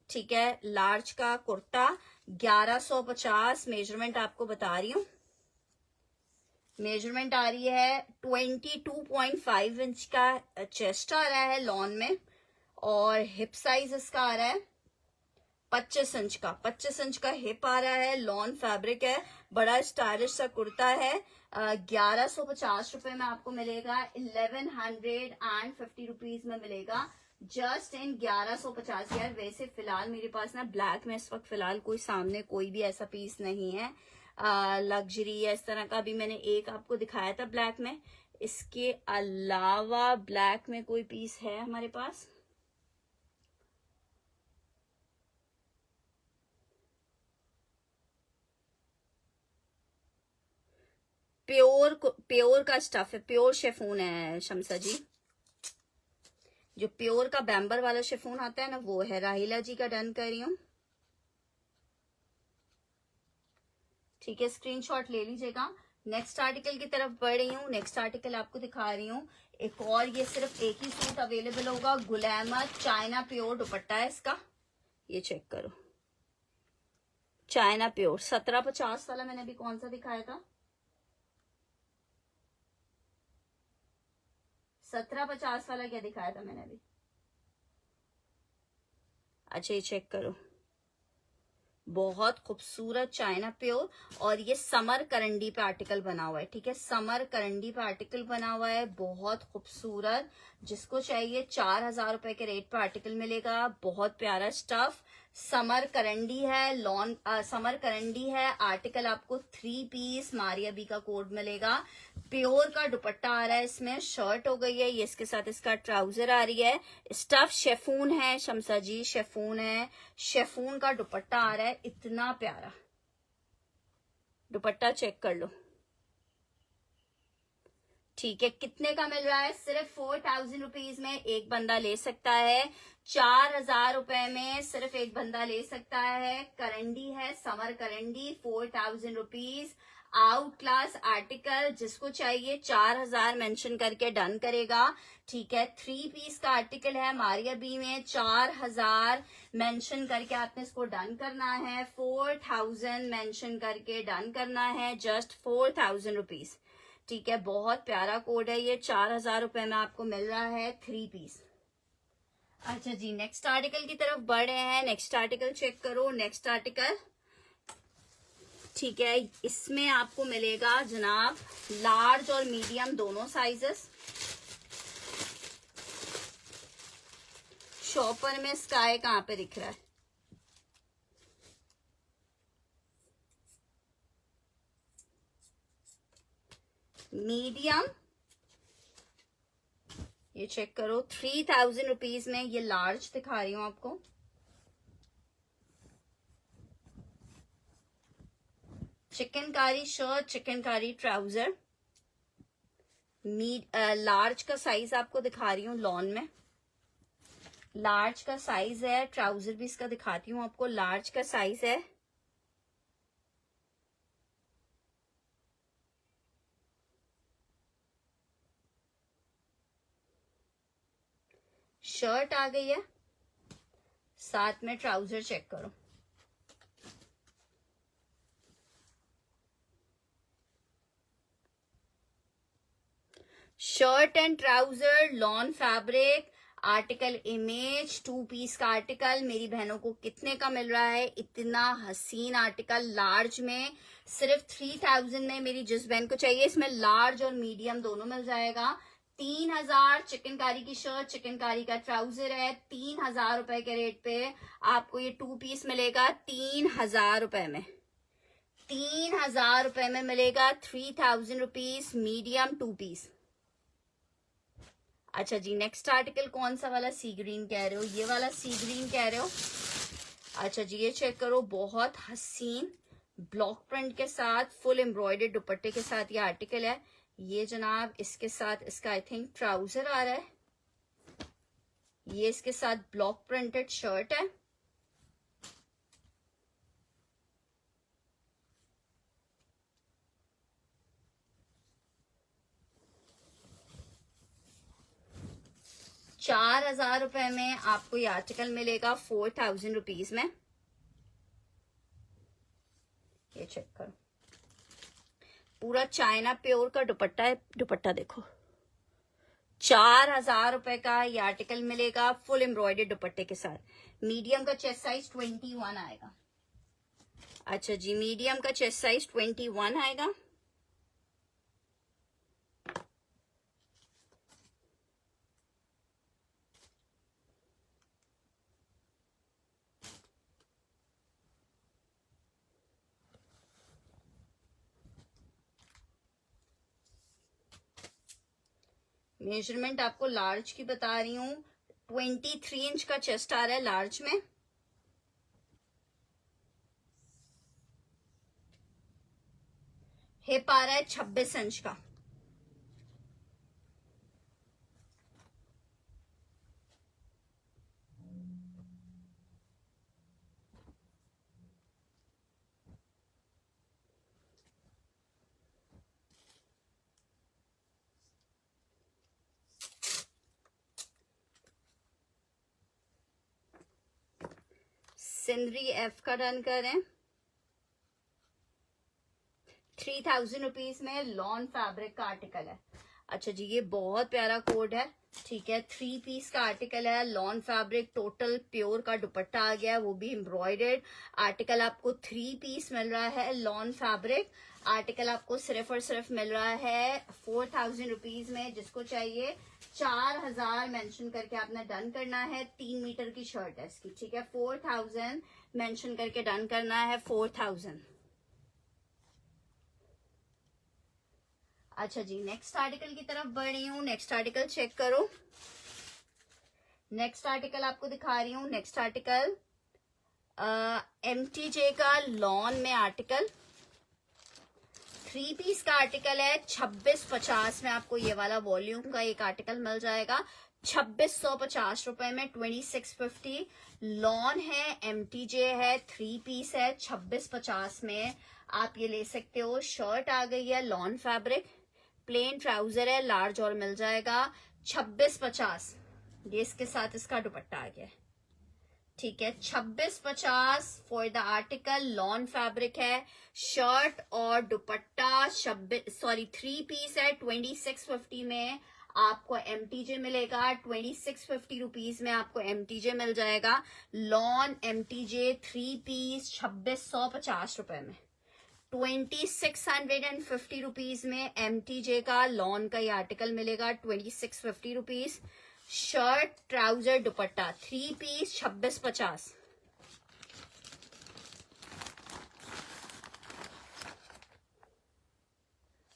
ठीक है। लार्ज का कुर्ता 1150। मेजरमेंट आपको बता रही हूँ, मेजरमेंट आ रही है 22.5 इंच का चेस्ट आ रहा है लॉन में, और हिप साइज इसका आ रहा है 25 इंच का। 25 इंच का हिप आ रहा है। लॉन फैब्रिक है, बड़ा स्टाइलिश सा कुर्ता है। 1150 रुपए में आपको मिलेगा, 1150 रुपीज में मिलेगा, जस्ट इन 1150। यार वैसे फिलहाल मेरे पास ना ब्लैक में इस वक्त फिलहाल कोई सामने कोई भी ऐसा पीस नहीं है लग्जरी या इस तरह का। भी मैंने एक आपको दिखाया था ब्लैक में, इसके अलावा ब्लैक में कोई पीस है हमारे पास? प्योर का स्टफ है, प्योर शेफून है शमसा जी। जो प्योर का बैम्बर वाला शेफून आता है ना वो है। राहिला जी का डन कर रही हूँ, ठीक है, स्क्रीनशॉट ले लीजिएगा। नेक्स्ट आर्टिकल की तरफ बढ़ रही हूँ। नेक्स्ट आर्टिकल आपको दिखा रही हूँ एक और, ये सिर्फ एक ही सूट अवेलेबल होगा। गुलैमत चाइना प्योर दुपट्टा है इसका, ये चेक करो, चाइना प्योर। 1750 वाला मैंने अभी कौन सा दिखाया था? 1750 वाला क्या दिखाया था मैंने अभी? अच्छा ये चेक करो, बहुत खूबसूरत चाइना प्योर। और ये समर करंडी पे आर्टिकल बना हुआ है, ठीक है, समर करंडी पे आर्टिकल बना हुआ है, बहुत खूबसूरत। जिसको चाहिए 4000 रुपए के रेट पे आर्टिकल मिलेगा। बहुत प्यारा स्टफ, समर करंडी है, लॉन समर करंडी है। आर्टिकल आपको 3 पीस मारिया बी का कोड मिलेगा। प्योर का दुपट्टा आ रहा है इसमें, शर्ट हो गई है ये, इसके साथ इसका ट्राउजर आ रही है। स्टफ शेफून है शमसा जी, शेफून है, शेफून का दुपट्टा आ रहा है। इतना प्यारा दुपट्टा, चेक कर लो, ठीक है। कितने का मिल रहा है? सिर्फ 4000 रुपीज में एक बंदा ले सकता है। 4000 रुपए में सिर्फ एक बंदा ले सकता है। करंडी है, समर करंडी, 4000 रुपीज। आउट क्लास आर्टिकल, जिसको चाहिए 4000 मेंशन करके डन करेगा, ठीक है। 3 पीस का आर्टिकल है मारिया बी में, 4000 मेंशन करके आपने इसको डन करना है। 4000 मेंशन करके डन करना है, जस्ट 4000 रुपीज, ठीक है। बहुत प्यारा कोड है ये, 4000 रुपए में आपको मिल रहा है 3 पीस। अच्छा जी, नेक्स्ट आर्टिकल की तरफ बढ़ रहे हैं। नेक्स्ट आर्टिकल चेक करो, नेक्स्ट आर्टिकल, ठीक है। इसमें आपको मिलेगा जनाब लार्ज और मीडियम दोनों साइजेस। शॉपर में स्काई कहाँ पे दिख रहा है? मीडियम, ये चेक करो, 3000 रुपीज में ये लार्ज दिखा रही हूं आपको। Chikankari shirt, chikankari trouser, large का साइज आपको दिखा रही हूँ लॉन में। लार्ज का साइज है, ट्राउजर भी इसका दिखाती हूँ आपको, लार्ज का साइज है। शर्ट आ गई है, साथ में ट्राउजर चेक करो। Shirt and trouser, lawn fabric, article image, 2 piece का आर्टिकल। मेरी बहनों को कितने का मिल रहा है? इतना हसीन आर्टिकल लार्ज में सिर्फ 3000 में। मेरी जिस बहन को चाहिए, इसमें लार्ज और मीडियम दोनों मिल जाएगा। 3000 चिकनकारी की शर्ट, चिकनकारी का ट्राउजर है। 3000 रुपए के रेट पे आपको ये 2 पीस मिलेगा 3000 रुपए में। ₹3000 में मिलेगा, 3000 रुपीज, मीडियम 2 पीस। अच्छा जी, नेक्स्ट आर्टिकल कौन सा वाला सी ग्रीन कह रहे हो? ये वाला सी ग्रीन कह रहे हो? अच्छा जी, ये चेक करो, बहुत हसीन ब्लॉक प्रिंट के साथ फुल एम्ब्रॉयडर्ड दुपट्टे के साथ ये आर्टिकल है। ये जनाब इसके साथ इसका आई थिंक ट्राउजर आ रहा है, ये इसके साथ ब्लॉक प्रिंटेड शर्ट है। ₹4000 में आपको ये आर्टिकल मिलेगा 4000 रुपीज में। ये चेक करो, पूरा चाइना प्योर का दुपट्टा है, दुपट्टा देखो। ₹4000 का ये आर्टिकल मिलेगा फुल एम्ब्रॉयडर्ड दुपट्टे के साथ। मीडियम का चेस्ट साइज 21 आएगा। अच्छा जी, मीडियम का चेस्ट साइज 21 आएगा। मेजरमेंट आपको लार्ज की बता रही हूँ, 23 इंच का चेस्ट आ रहा है लार्ज में। हिप आ रहा है 26 इंच का। सिंदरी एफ का डन करें। 3000 रुपीज में लॉन फैब्रिक का आर्टिकल है। अच्छा जी, ये बहुत प्यारा कोड है, ठीक है। 3 पीस का आर्टिकल है, लॉन फैब्रिक, टोटल प्योर का दुपट्टा आ गया, वो भी एम्ब्रॉयडर्ड आर्टिकल। आपको 3 पीस मिल रहा है, लॉन फैब्रिक आर्टिकल आपको सिर्फ और सिर्फ मिल रहा है 4000 रुपीज में। जिसको चाहिए 4000 मेंशन करके आपने डन करना है। 3 मीटर की शर्ट है इसकी, ठीक है। 4000 मेंशन करके डन करना है, 4000। अच्छा जी, नेक्स्ट आर्टिकल की तरफ बढ़ रही हूँ। नेक्स्ट आर्टिकल चेक करो, नेक्स्ट आर्टिकल आपको दिखा रही हूँ। नेक्स्ट आर्टिकल MTJ का लॉन में आर्टिकल, 3 पीस का आर्टिकल है। 2650 में आपको ये वाला वॉल्यूम का एक आर्टिकल मिल जाएगा, 2650 रुपए में। 2650 लॉन है, MTJ है, 3 पीस है, 2650 में आप ये ले सकते हो। शर्ट आ गई है लॉन फैब्रिक, प्लेन ट्राउजर है, लार्ज और मिल जाएगा। 2650 ये इसके साथ इसका दुपट्टा आ गया, ठीक है। 2650 for the article, lawn fabric है, शर्ट और दुपट्टा 3 पीस है। 2650 में आपको MTJ मिलेगा, 2650 रुपीज में आपको MTJ मिल जाएगा। लॉन MTJ 3 पीस 2650 रुपए में। 2650 रुपीज में MTJ का लॉन का ये आर्टिकल मिलेगा, 2650 rupees. Shirt trouser dupatta 3 piece 2650।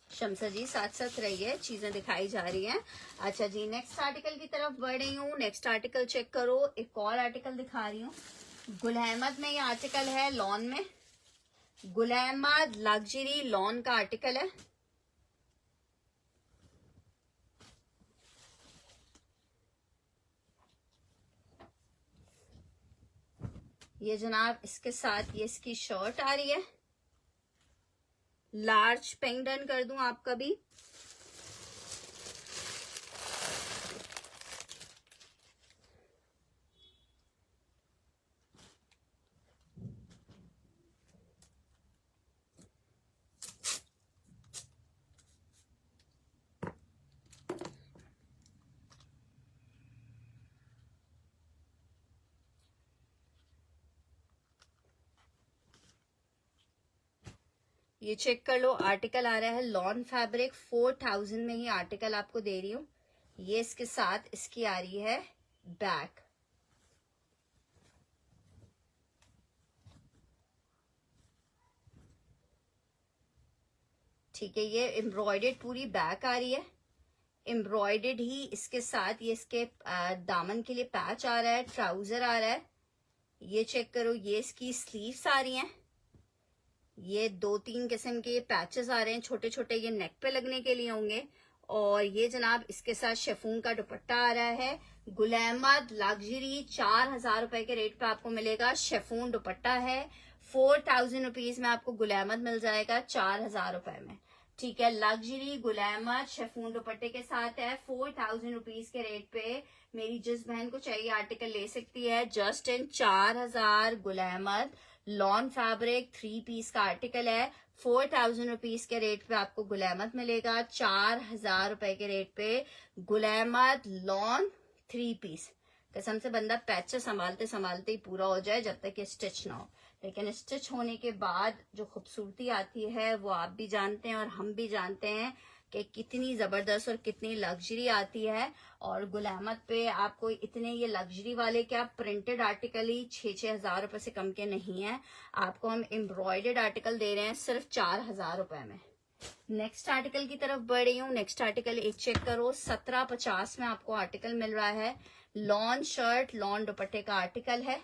Shamsa ji साथ साथ रहिए, चीजें दिखाई जा रही हैं। अच्छा जी, नेक्स्ट आर्टिकल की तरफ बढ़ रही हूँ। नेक्स्ट आर्टिकल चेक करो, एक और आर्टिकल दिखा रही हूँ। गुल अहमद में ये आर्टिकल है लॉन में, गुल अहमद लग्जरी लॉन का आर्टिकल है। ये जनाब इसके साथ ये इसकी शर्ट आ रही है, लार्ज पेंग डन कर दूं आपका भी। ये चेक कर लो, आर्टिकल आ रहा है लॉन फैब्रिक, 4000 में ही आर्टिकल आपको दे रही हूँ। ये इसके साथ इसकी आ रही है बैक, ठीक है, ये एम्ब्रॉयडेड पूरी बैक आ रही है, एम्ब्रॉयडेड ही इसके साथ ये इसके दामन के लिए पैच आ रहा है, ट्राउजर आ रहा है। ये चेक करो, ये इसकी स्लीव्स आ रही हैं, ये 2-3 किस्म के पैचेस आ रहे हैं छोटे छोटे, ये नेक पे लगने के लिए होंगे। और ये जनाब इसके साथ शेफून का दुपट्टा आ रहा है, गुल अहमद लग्जरी 4000 रुपए के रेट पे आपको मिलेगा। शेफून दुपट्टा है, 4000 रुपीज में आपको गुल अहमद मिल जाएगा 4000 रुपए में। ठीक है, लग्जरी गुल अहमद शेफून दुपट्टे के साथ है, 4000 रुपीज के रेट पे मेरी जिस बहन को चाहिए आर्टिकल ले सकती है। जस्ट इन 4000 Gul Ahmed lawn fabric 3 piece का आर्टिकल है, 4000 रुपीज के रेट पे आपको गुल अहमद मिलेगा। 4000 रुपए के रेट पे गुल अहमद लॉन 3 पीस। कसम से बंदा पैच संभालते संभालते ही पूरा हो जाए जब तक ये स्टिच ना हो, लेकिन स्टिच होने के बाद जो खूबसूरती आती है वो आप भी जानते हैं और हम भी जानते हैं कि कितनी जबरदस्त और कितनी लग्जरी आती है। और गुल अहमद पे आपको इतने ये लग्जरी वाले क्या प्रिंटेड आर्टिकल ही 6-6 हजार रुपए से कम के नहीं है, आपको हम एम्ब्रॉयडेड आर्टिकल दे रहे हैं सिर्फ 4000 रुपए में। नेक्स्ट आर्टिकल की तरफ बढ़ रही हूँ। नेक्स्ट आर्टिकल एक चेक करो, 1750 में आपको आर्टिकल मिल रहा है। लॉन शर्ट लॉन दुपट्टे का आर्टिकल है,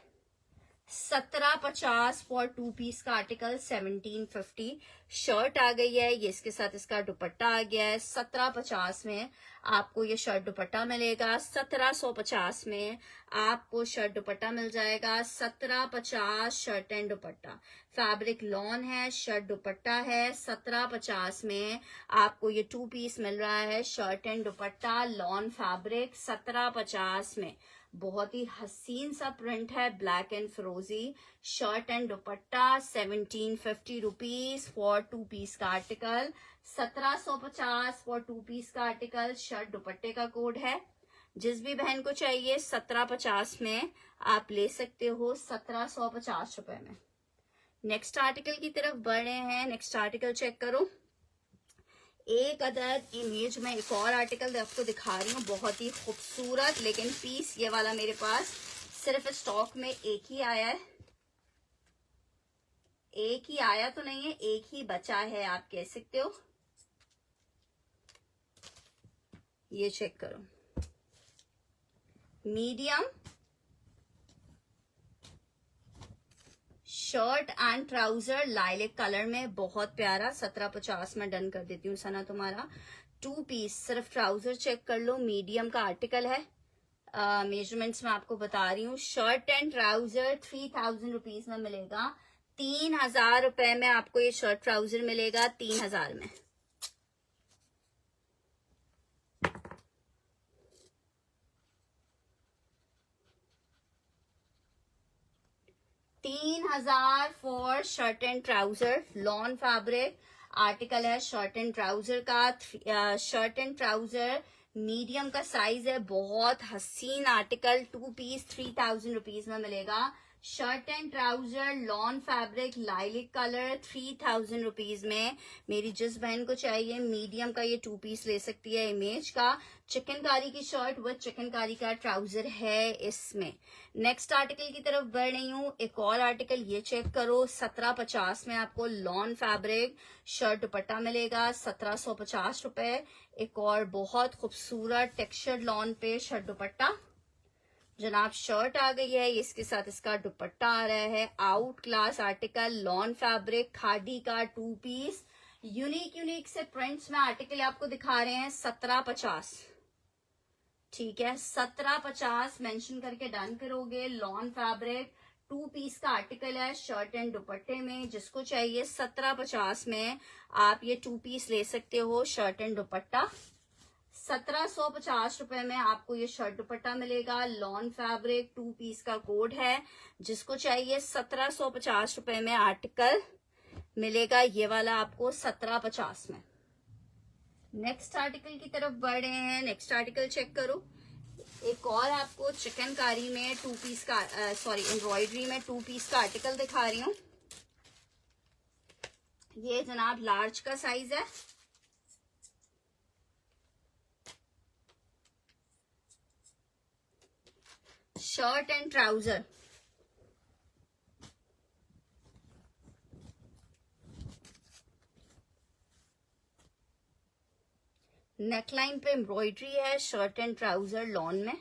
1750 फॉर 2 पीस का आर्टिकल। 1750 शर्ट आ गई है, ये इसके साथ इसका दुपट्टा आ गया है। 1750 में आपको ये शर्ट दुपट्टा मिलेगा, 1750 में आपको शर्ट दुपट्टा मिल जाएगा। 1750 shirt and dupatta, fabric lawn है, शर्ट दुपट्टा है। 1750 में आपको ये 2 पीस मिल रहा है, shirt and dupatta lawn fabric. 1750 में बहुत ही हसीन सा प्रिंट है, ब्लैक एंड फिरोजी, shirt and dupatta. 1750 rupees for 2 piece का आर्टिकल। 1750 फॉर 2 पीस का आर्टिकल, शर्ट दुपट्टे का कोड है। जिस भी बहन को चाहिए 1750 में आप ले सकते हो, 1750 रुपए में। नेक्स्ट आर्टिकल की तरफ बढ़ रहे हैं। नेक्स्ट आर्टिकल चेक करो, एक अदद इमेज में एक और आर्टिकल आपको दिखा रही हूँ, बहुत ही खूबसूरत, लेकिन पीस ये वाला मेरे पास सिर्फ स्टॉक में एक ही आया है। एक ही आया तो नहीं है, एक ही बचा है आप कह सकते हो। ये चेक करो, medium shirt and trouser lilac colour में, बहुत प्यारा। 1750 में डन कर देती हूँ सना तुम्हारा। 2 पीस, सिर्फ ट्राउजर चेक कर लो, मीडियम का आर्टिकल है। मेजरमेंट्स में आपको बता रही हूँ। शर्ट एंड ट्राउजर 3000 रुपीज में मिलेगा। 3000 रुपए में आपको ये शर्ट ट्राउजर मिलेगा, 3000 में। $3000 for shirt and trouser, lawn fabric article है शर्ट एंड ट्राउजर का। शर्ट एंड ट्राउजर मीडियम का साइज है, बहुत हसीन आर्टिकल। 2 पीस 3000 रुपीज में मिलेगा। Shirt and trouser lawn fabric lilac colour, 3000 rupees में। मेरी जिस बहन को चाहिए मीडियम का ये 2 पीस ले सकती है। इमेज का चिकनकारी की शर्ट व चिकनकारी का ट्राउजर है इसमें। नेक्स्ट आर्टिकल की तरफ बढ़ रही हूँ। एक और आर्टिकल ये चेक करो, 1750 में आपको लॉन फैब्रिक शर्ट दुपट्टा मिलेगा, 1750 रुपए। एक और बहुत खूबसूरत टेक्सचर्ड लॉन पे शर्ट दुपट्टा जनाब, शर्ट आ गई है, इसके साथ इसका दुपट्टा आ रहा है। Out class article, lawn fabric khadi का 2 पीस। यूनिक से प्रिंट्स में आर्टिकल आपको दिखा रहे हैं। 1750, ठीक है, 1750 मेंशन करके डन करोगे। लॉन फैब्रिक 2 पीस का आर्टिकल है, शर्ट एंड दुपट्टे में। जिसको चाहिए 1750 में आप ये 2 पीस ले सकते हो, शर्ट एंड दुपट्टा। 1750 रुपए में आपको ये शर्ट दुपट्टा मिलेगा। लॉन फैब्रिक 2 पीस का कोड है। जिसको चाहिए 1750 रुपए में आर्टिकल मिलेगा, ये वाला आपको 1750 में। नेक्स्ट आर्टिकल की तरफ बढ़ रहे हैं। नेक्स्ट आर्टिकल चेक करो, एक और आपको चिकनकारी में 2 पीस का एम्ब्रॉयडरी में 2 पीस का आर्टिकल दिखा रही हूँ। ये जनाब लार्ज का साइज है। शर्ट एंड ट्राउजर, नेकलाइन पे एम्ब्रॉयडरी है, शर्ट एंड ट्राउजर लॉन में।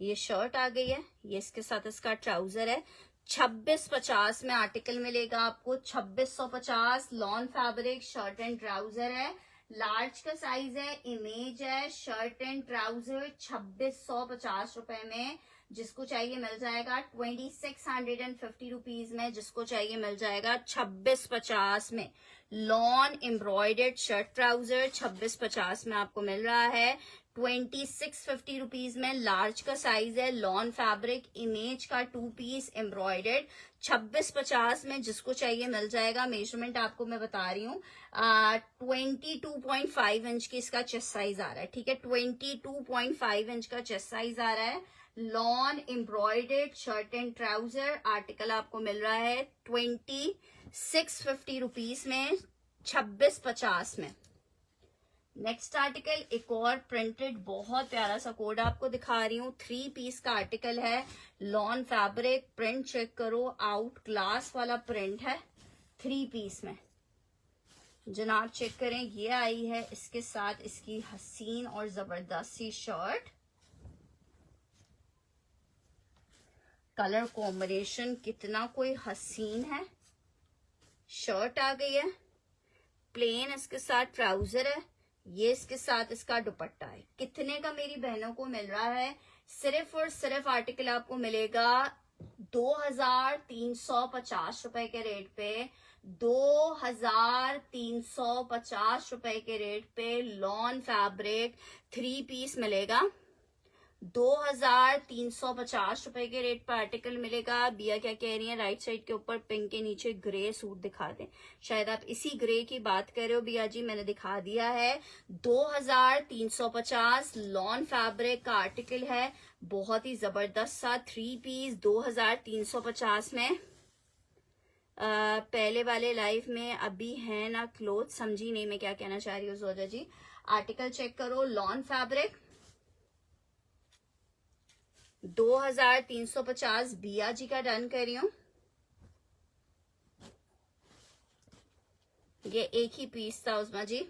ये शर्ट आ गई है, ये इसके साथ इसका ट्राउजर है। 2650 में आर्टिकल मिलेगा आपको, 2650 lawn fabric, shirt and trouser है, लार्ज का साइज है, इमेज है, शर्ट एंड ट्राउजर 2650 रुपए में। जिसको चाहिए मिल जाएगा 2650 रुपीज में, जिसको चाहिए मिल जाएगा 2650 में। लॉन एम्ब्रॉयडर्ड शर्ट ट्राउजर 2650 में आपको मिल रहा है, 2650 रुपीज में। लार्ज का साइज है, लॉन फैब्रिक, इमेज का 2 पीस एम्ब्रॉयडर्ड 2650 में, जिसको चाहिए मिल जाएगा। मेजरमेंट आपको मैं बता रही हूँ, 22.5 इंच की इसका चेस्ट साइज आ रहा है, ठीक है, 22.5 इंच का चेस्ट साइज आ रहा है। Lawn embroidered shirt and trouser article आपको मिल रहा है 2650 रुपीज में, 2650 में। नेक्स्ट आर्टिकल एक और प्रिंटेड बहुत प्यारा सा कोड आपको दिखा रही हूँ, 3 पीस का आर्टिकल है, लॉन फैब्रिक, प्रिंट चेक करो, आउट क्लास वाला प्रिंट है, 3 पीस में जनाब चेक करें। ये आई है इसके साथ इसकी हसीन और जबरदस्त सी शर्ट, कलर कॉम्बिनेशन कितना कोई हसीन है। शर्ट आ गई है, प्लेन इसके साथ ट्राउजर है, ये इसके साथ इसका दुपट्टा है। कितने का मेरी बहनों को मिल रहा है? सिर्फ और सिर्फ आर्टिकल आपको मिलेगा 2350 रुपए के रेट पे, 2350 रुपए के रेट पे लॉन फैब्रिक 3 पीस मिलेगा, 2350 रुपए के रेट पर आर्टिकल मिलेगा। बिया क्या कह रही है? राइट साइड के ऊपर पिंक के नीचे ग्रे सूट दिखा दें, शायद आप इसी ग्रे की बात कर रहे हो बिया जी, मैंने दिखा दिया है। 2350 लॉन फैब्रिक का आर्टिकल है, बहुत ही जबरदस्त सा 3 पीस 2350 में। पहले वाले लाइफ में अभी है ना क्लोथ, समझी नहीं मैं क्या कहना चाह रही हूँ जोजा जी। आर्टिकल चेक करो, लॉन फैब्रिक 2350 बिया जी का डन कर रही हूं। ये एक ही पीस था उस्मा जी।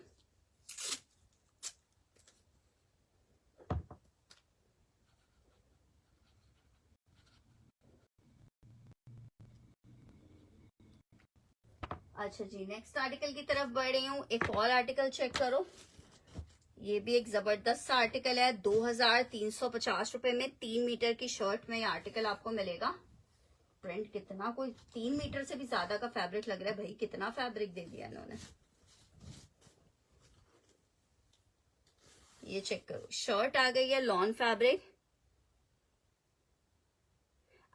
अच्छा जी, नेक्स्ट आर्टिकल की तरफ बढ़ रही हूँ। एक और आर्टिकल चेक करो, ये भी एक जबरदस्त सा आर्टिकल है, 2350 रुपए में 3 मीटर की शर्ट में ये आर्टिकल आपको मिलेगा। प्रिंट कितना कोई 3 मीटर से भी ज्यादा का फैब्रिक लग रहा है भाई, कितना फैब्रिक दे दिया इन्होंने। ये चेक करो, शर्ट आ गई है लॉन फैब्रिक।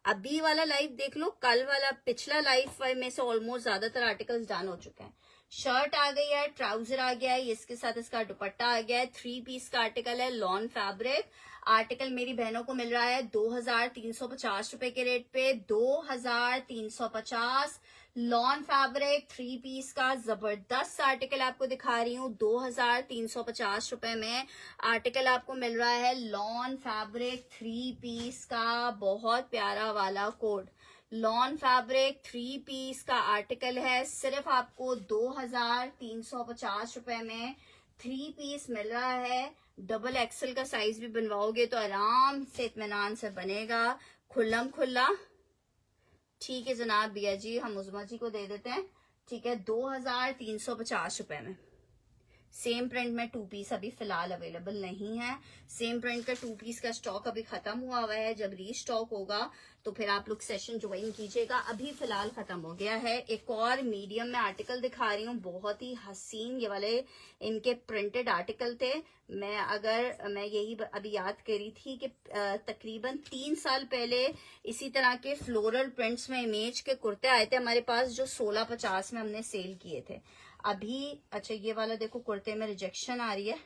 अभी वाला लाइव देख लो, कल वाला पिछला लाइव में से ऑलमोस्ट ज्यादातर आर्टिकल्स डन हो चुके हैं। शर्ट आ गई है, ट्राउजर आ गया है, इसके साथ इसका दुपट्टा आ गया है, 3 पीस का आर्टिकल है, लॉन फैब्रिक। आर्टिकल मेरी बहनों को मिल रहा है 2350 रुपए के रेट पे, 2350 लॉन फैब्रिक 3 पीस का जबरदस्त आर्टिकल आपको दिखा रही हूँ 2350 रुपए में। आर्टिकल आपको मिल रहा है लॉन फैब्रिक 3 पीस का, बहुत प्यारा वाला कोड, लॉन फैब्रिक 3 पीस का आर्टिकल है, सिर्फ आपको 2350 रुपए में 3 पीस मिल रहा है। डबल एक्सल का साइज भी बनवाओगे तो आराम से इत्मीनान से बनेगा, खुल्लम खुल्ला। ठीक है जनाब बिया जी, हम उज़मा जी को दे देते हैं, ठीक है, 2350 रुपए में। सेम प्रिंट में 2 पीस अभी फिलहाल अवेलेबल नहीं है। सेम प्रिंट का 2 पीस का स्टॉक अभी खत्म हुआ है, जब रीस्टॉक होगा तो फिर आप लोग सेशन ज्वाइन कीजिएगा, अभी फिलहाल खत्म हो गया है। एक और मीडियम में आर्टिकल दिखा रही हूँ, बहुत ही हसीन ये वाले इनके प्रिंटेड आर्टिकल थे। मैं यही अभी याद करी थी कि तकरीबन 3 साल पहले इसी तरह के फ्लोरल प्रिंट्स में इमेज के कुर्ते आए थे हमारे पास, जो 1650 में हमने सेल किए थे। अभी अच्छा ये वाला देखो, कुर्ते में रिजेक्शन आ रही है,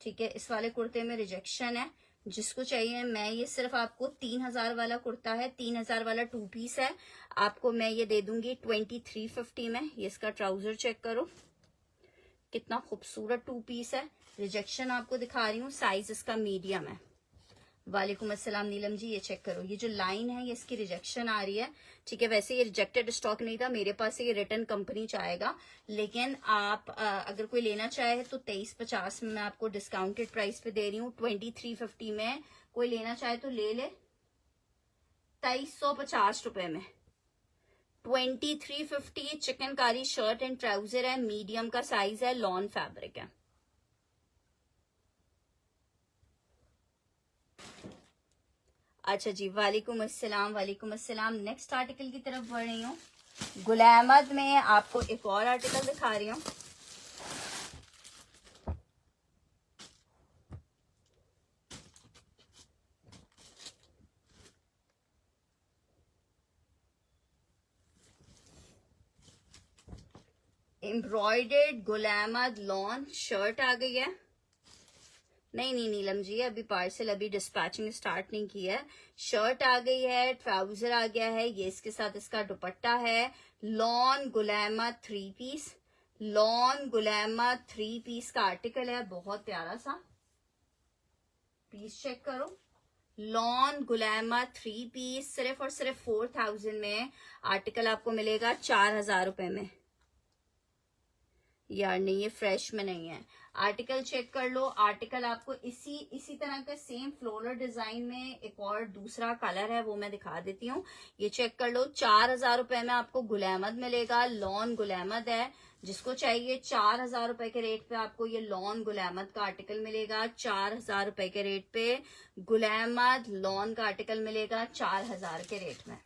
ठीक है, इस वाले कुर्ते में रिजेक्शन है। जिसको चाहिए, मैं ये सिर्फ आपको 3000 वाला कुर्ता है, 3000 वाला 2 पीस है, आपको मैं ये दे दूंगी 2350 में। ये इसका ट्राउजर चेक करो, कितना खूबसूरत 2 पीस है। रिजेक्शन आपको दिखा रही हूँ, साइज इसका मीडियम है। वालेकुम अस्सलाम नीलम जी, ये चेक करो, ये जो लाइन है ये इसकी रिजेक्शन आ रही है, ठीक है। वैसे ये रिजेक्टेड स्टॉक नहीं था मेरे पास से, ये रिटर्न कंपनी चाहेगा, लेकिन आप अगर कोई लेना चाहे तो 2350 में मैं आपको डिस्काउंटेड प्राइस पे दे रही हूँ। 2350 में कोई लेना चाहे तो ले ले, 2350 रुपए में। 2350 चिकनकारी शर्ट एंड ट्राउजर है, मीडियम का साइज है, लॉन फैब्रिक है। अच्छा जी, वालेकुम अस्सलाम, वालेकुम अस्सलाम। नेक्स्ट आर्टिकल की तरफ बढ़ रही हूँ। गुल अहमद में आपको एक और आर्टिकल दिखा रही हूँ। Embroidered Gul Ahmed lawn shirt आ गई है। नहीं नीलम जी, अभी पार्सल अभी डिस्पैचिंग स्टार्ट नहीं की है। शर्ट आ गई है, ट्राउजर आ गया है, ये इसके साथ इसका दुपट्टा है। Lawn Gul Ahmed 3 piece, lawn Gul Ahmed 3 piece का आर्टिकल है, बहुत प्यारा सा पीस चेक करो। लॉन गुल अहमद 3 पीस, सिर्फ और सिर्फ 4000 में आर्टिकल आपको मिलेगा 4000 रुपए में। यार नहीं, ये फ्रेश में नहीं है। आर्टिकल चेक कर लो, आर्टिकल आपको इसी तरह का सेम फ्लोरल डिजाइन में एक और दूसरा कलर है, वो मैं दिखा देती हूँ। ये चेक कर लो, 4000 रुपए में आपको गुल अहमद मिलेगा। लॉन गुल अहमद है, जिसको चाहिए 4000 रुपए के रेट पे आपको ये लॉन गुल अहमद का आर्टिकल मिलेगा। 4000 रुपए के रेट पे गुल अहमद लॉन का आर्टिकल मिलेगा 4000 के रेट में।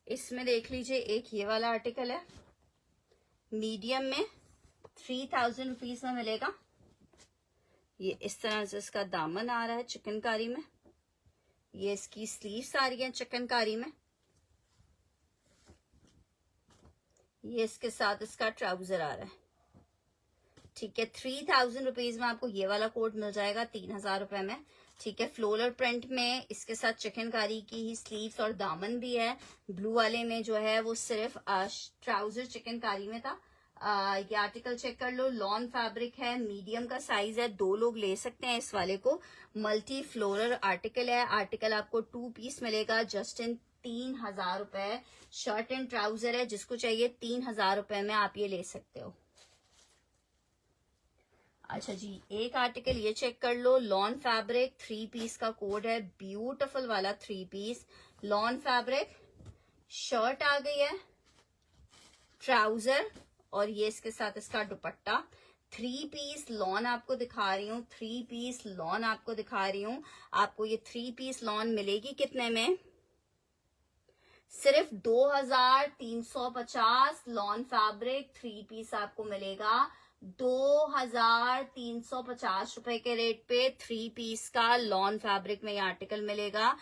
इसमें देख लीजिए, एक ये वाला आर्टिकल है, मीडियम में 3000 रुपीज में मिलेगा। ये इस तरह से इसका दामन आ रहा है चिकनकारी में, ये इसकी स्लीव्स आ रही है चिकनकारी में, ये इसके साथ इसका ट्राउजर आ रहा है, ठीक है। 3000 रुपीज में आपको ये वाला कोट मिल जाएगा 3000 रुपए में, ठीक है। फ्लोरल प्रिंट में इसके साथ चिकनकारी की ही स्लीव्स और दामन भी है। ब्लू वाले में जो है वो सिर्फ ट्राउजर चिकनकारी में था। ये आर्टिकल चेक कर लो, लॉन फैब्रिक है, मीडियम का साइज है, 2 लोग ले सकते हैं इस वाले को। मल्टी फ्लोरल आर्टिकल है, आर्टिकल आपको 2 पीस मिलेगा जस्ट इन 3000 रुपए। शर्ट एंड ट्राउजर है, जिसको चाहिए 3000 रुपए में आप ये ले सकते हो। अच्छा जी, एक आर्टिकल ये चेक कर लो, लॉन फैब्रिक 3 पीस का कोड है, ब्यूटीफुल वाला 3 पीस लॉन फैब्रिक। शर्ट आ गई है, ट्राउजर और ये इसके साथ इसका दुपट्टा। 3 पीस लॉन आपको दिखा रही हूँ, 3 पीस लॉन आपको दिखा रही हूँ। आपको ये 3 पीस लॉन मिलेगी कितने में? सिर्फ 2350 लॉन फैब्रिक 3 पीस आपको मिलेगा 2350 रुपए के रेट पे। 3 पीस का लॉन फैब्रिक में ये आर्टिकल मिलेगा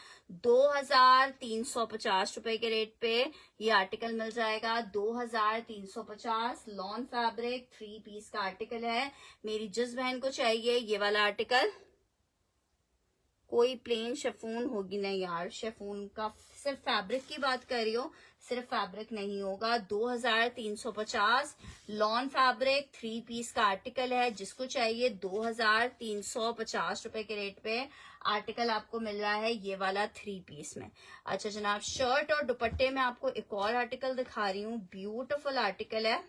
2350 रुपए के रेट पे। ये आर्टिकल मिल जाएगा 2350 लॉन फैब्रिक 3 पीस का आर्टिकल है। मेरी जिस बहन को चाहिए ये वाला आर्टिकल, कोई प्लेन शेफून होगी नहीं यार, शेफून का सिर्फ फैब्रिक की बात कर रही हो, सिर्फ फैब्रिक नहीं होगा। 2350 लॉन फैब्रिक 3 पीस का आर्टिकल है, जिसको चाहिए 2350 रुपए के रेट पे आर्टिकल आपको मिल रहा है ये वाला 3 पीस में। अच्छा जनाब, शर्ट और दुपट्टे में आपको एक और आर्टिकल दिखा रही हूँ, ब्यूटीफुल आर्टिकल है,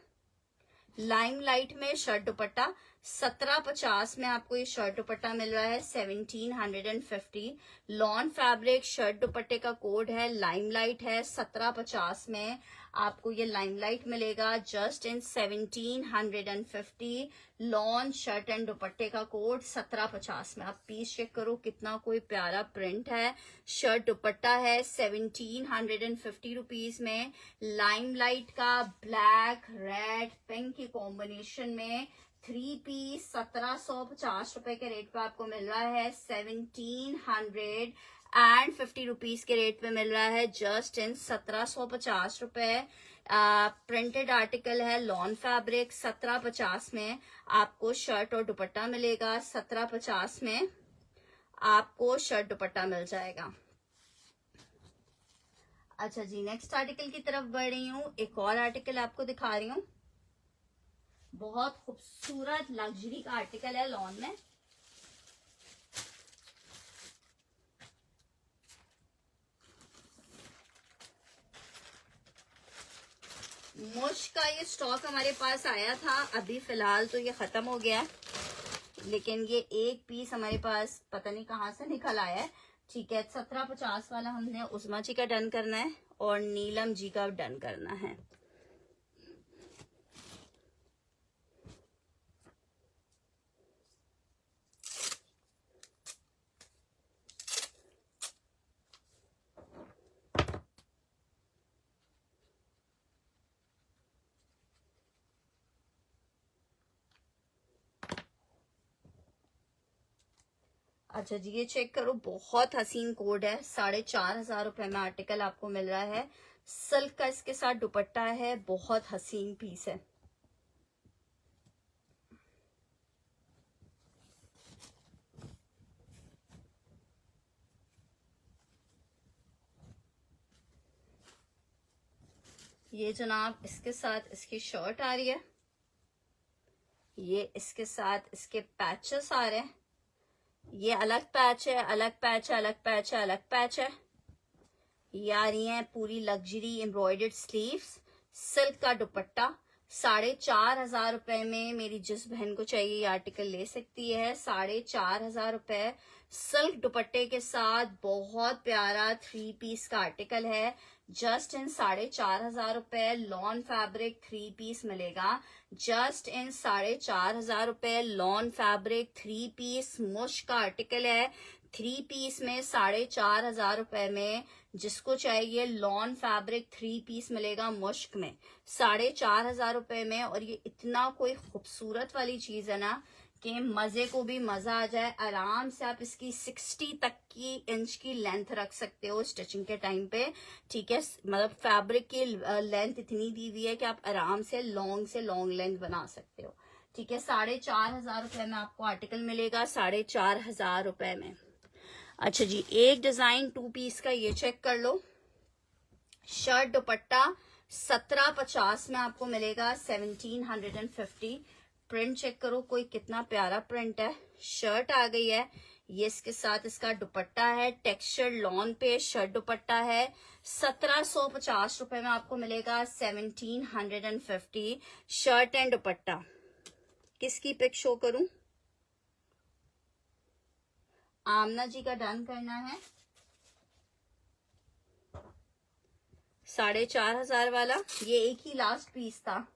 लाइमलाइट में शर्ट दुपट्टा। 1750 में आपको ये शर्ट दुपट्टा मिल रहा है, 1750 लॉन फैब्रिक शर्ट दुपट्टे का कोड है, लाइमलाइट है। 1750 में आपको ये लाइमलाइट मिलेगा just in 1750 lawn shirt and दुपट्टे का कोड 1750 में। आप पीस चेक करो कितना कोई प्यारा प्रिंट है, शर्ट दुपट्टा है 1750 रुपीज में। लाइमलाइट का ब्लैक रेड पिंक की कॉम्बिनेशन में 3 पीस 1750 रुपए के रेट पे आपको मिल रहा है, 1750 रुपीज के रेट पे मिल रहा है जस्ट इन 1750 रुपए। प्रिंटेड आर्टिकल है, लॉन फैब्रिक। 1750 में आपको शर्ट और दुपट्टा मिलेगा, 1750 में आपको शर्ट दुपट्टा मिल जाएगा। अच्छा जी, नेक्स्ट आर्टिकल की तरफ बढ़ रही हूँ। एक और आर्टिकल आपको दिखा रही हूँ, बहुत खूबसूरत लग्जरी का आर्टिकल है लॉन में। मुश का ये स्टॉक हमारे पास आया था, अभी फिलहाल तो ये खत्म हो गया है, लेकिन ये एक पीस हमारे पास पता नहीं कहाँ से निकल आया है। ठीक है, 1750 वाला हमने उस्मा जी का डन करना है और नीलम जी का डन करना है। अच्छा जी, ये चेक करो, बहुत हसीन कोड है। 4500 रुपए में आर्टिकल आपको मिल रहा है। सिल्क का इसके साथ दुपट्टा है, बहुत हसीन पीस है। ये जनाब इसके साथ इसकी शर्ट आ रही है, ये इसके साथ इसके पैचेस आ रहे हैं। ये अलग पैच है, अलग पैच है, अलग पैच है, अलग पैच है। ये आ रही है पूरी लग्जरी एम्ब्रॉयडर्ड स्लीव्स, सिल्क का दुपट्टा। 4500 रुपए में मेरी जिस बहन को चाहिए ये आर्टिकल ले सकती है। 4500 रुपए सिल्क दुपट्टे के साथ बहुत प्यारा 3 पीस का आर्टिकल है। जस्ट इन 4500 रुपए लॉन फैब्रिक 3 पीस मिलेगा। जस्ट इन 4500 रुपए लॉन फैब्रिक 3 पीस मुश का आर्टिकल है। 3 पीस में 4500 रुपए में जिसको चाहिए लॉन फैब्रिक 3 पीस मिलेगा मुश्क में 4500 रुपए में। और ये इतना कोई खूबसूरत वाली चीज है ना कि मजे को भी मजा आ जाए। आराम से आप इसकी 60 तक की इंच की लेंथ रख सकते हो स्टिचिंग के टाइम पे। ठीक है, मतलब फैब्रिक की लेंथ इतनी दी हुई है कि आप आराम से लॉन्ग लेंथ बना सकते हो। ठीक है, 4500 रुपए में आपको आर्टिकल मिलेगा, 4500 रुपए में। अच्छा जी, एक डिजाइन 2 पीस का ये चेक कर लो। शर्ट दुपट्टा 1750 में आपको मिलेगा, 1750। प्रिंट चेक करो, कोई कितना प्यारा प्रिंट है। शर्ट आ गई है, ये इसके साथ इसका दुपट्टा है। टेक्सचर लॉन पे शर्ट दुपट्टा है। 1750 रुपए में आपको मिलेगा, 1750 शर्ट एंड दुपट्टा। किसकी पिक शो करूं? आमना जी का डन करना है। 4500 वाला ये एक ही लास्ट पीस था।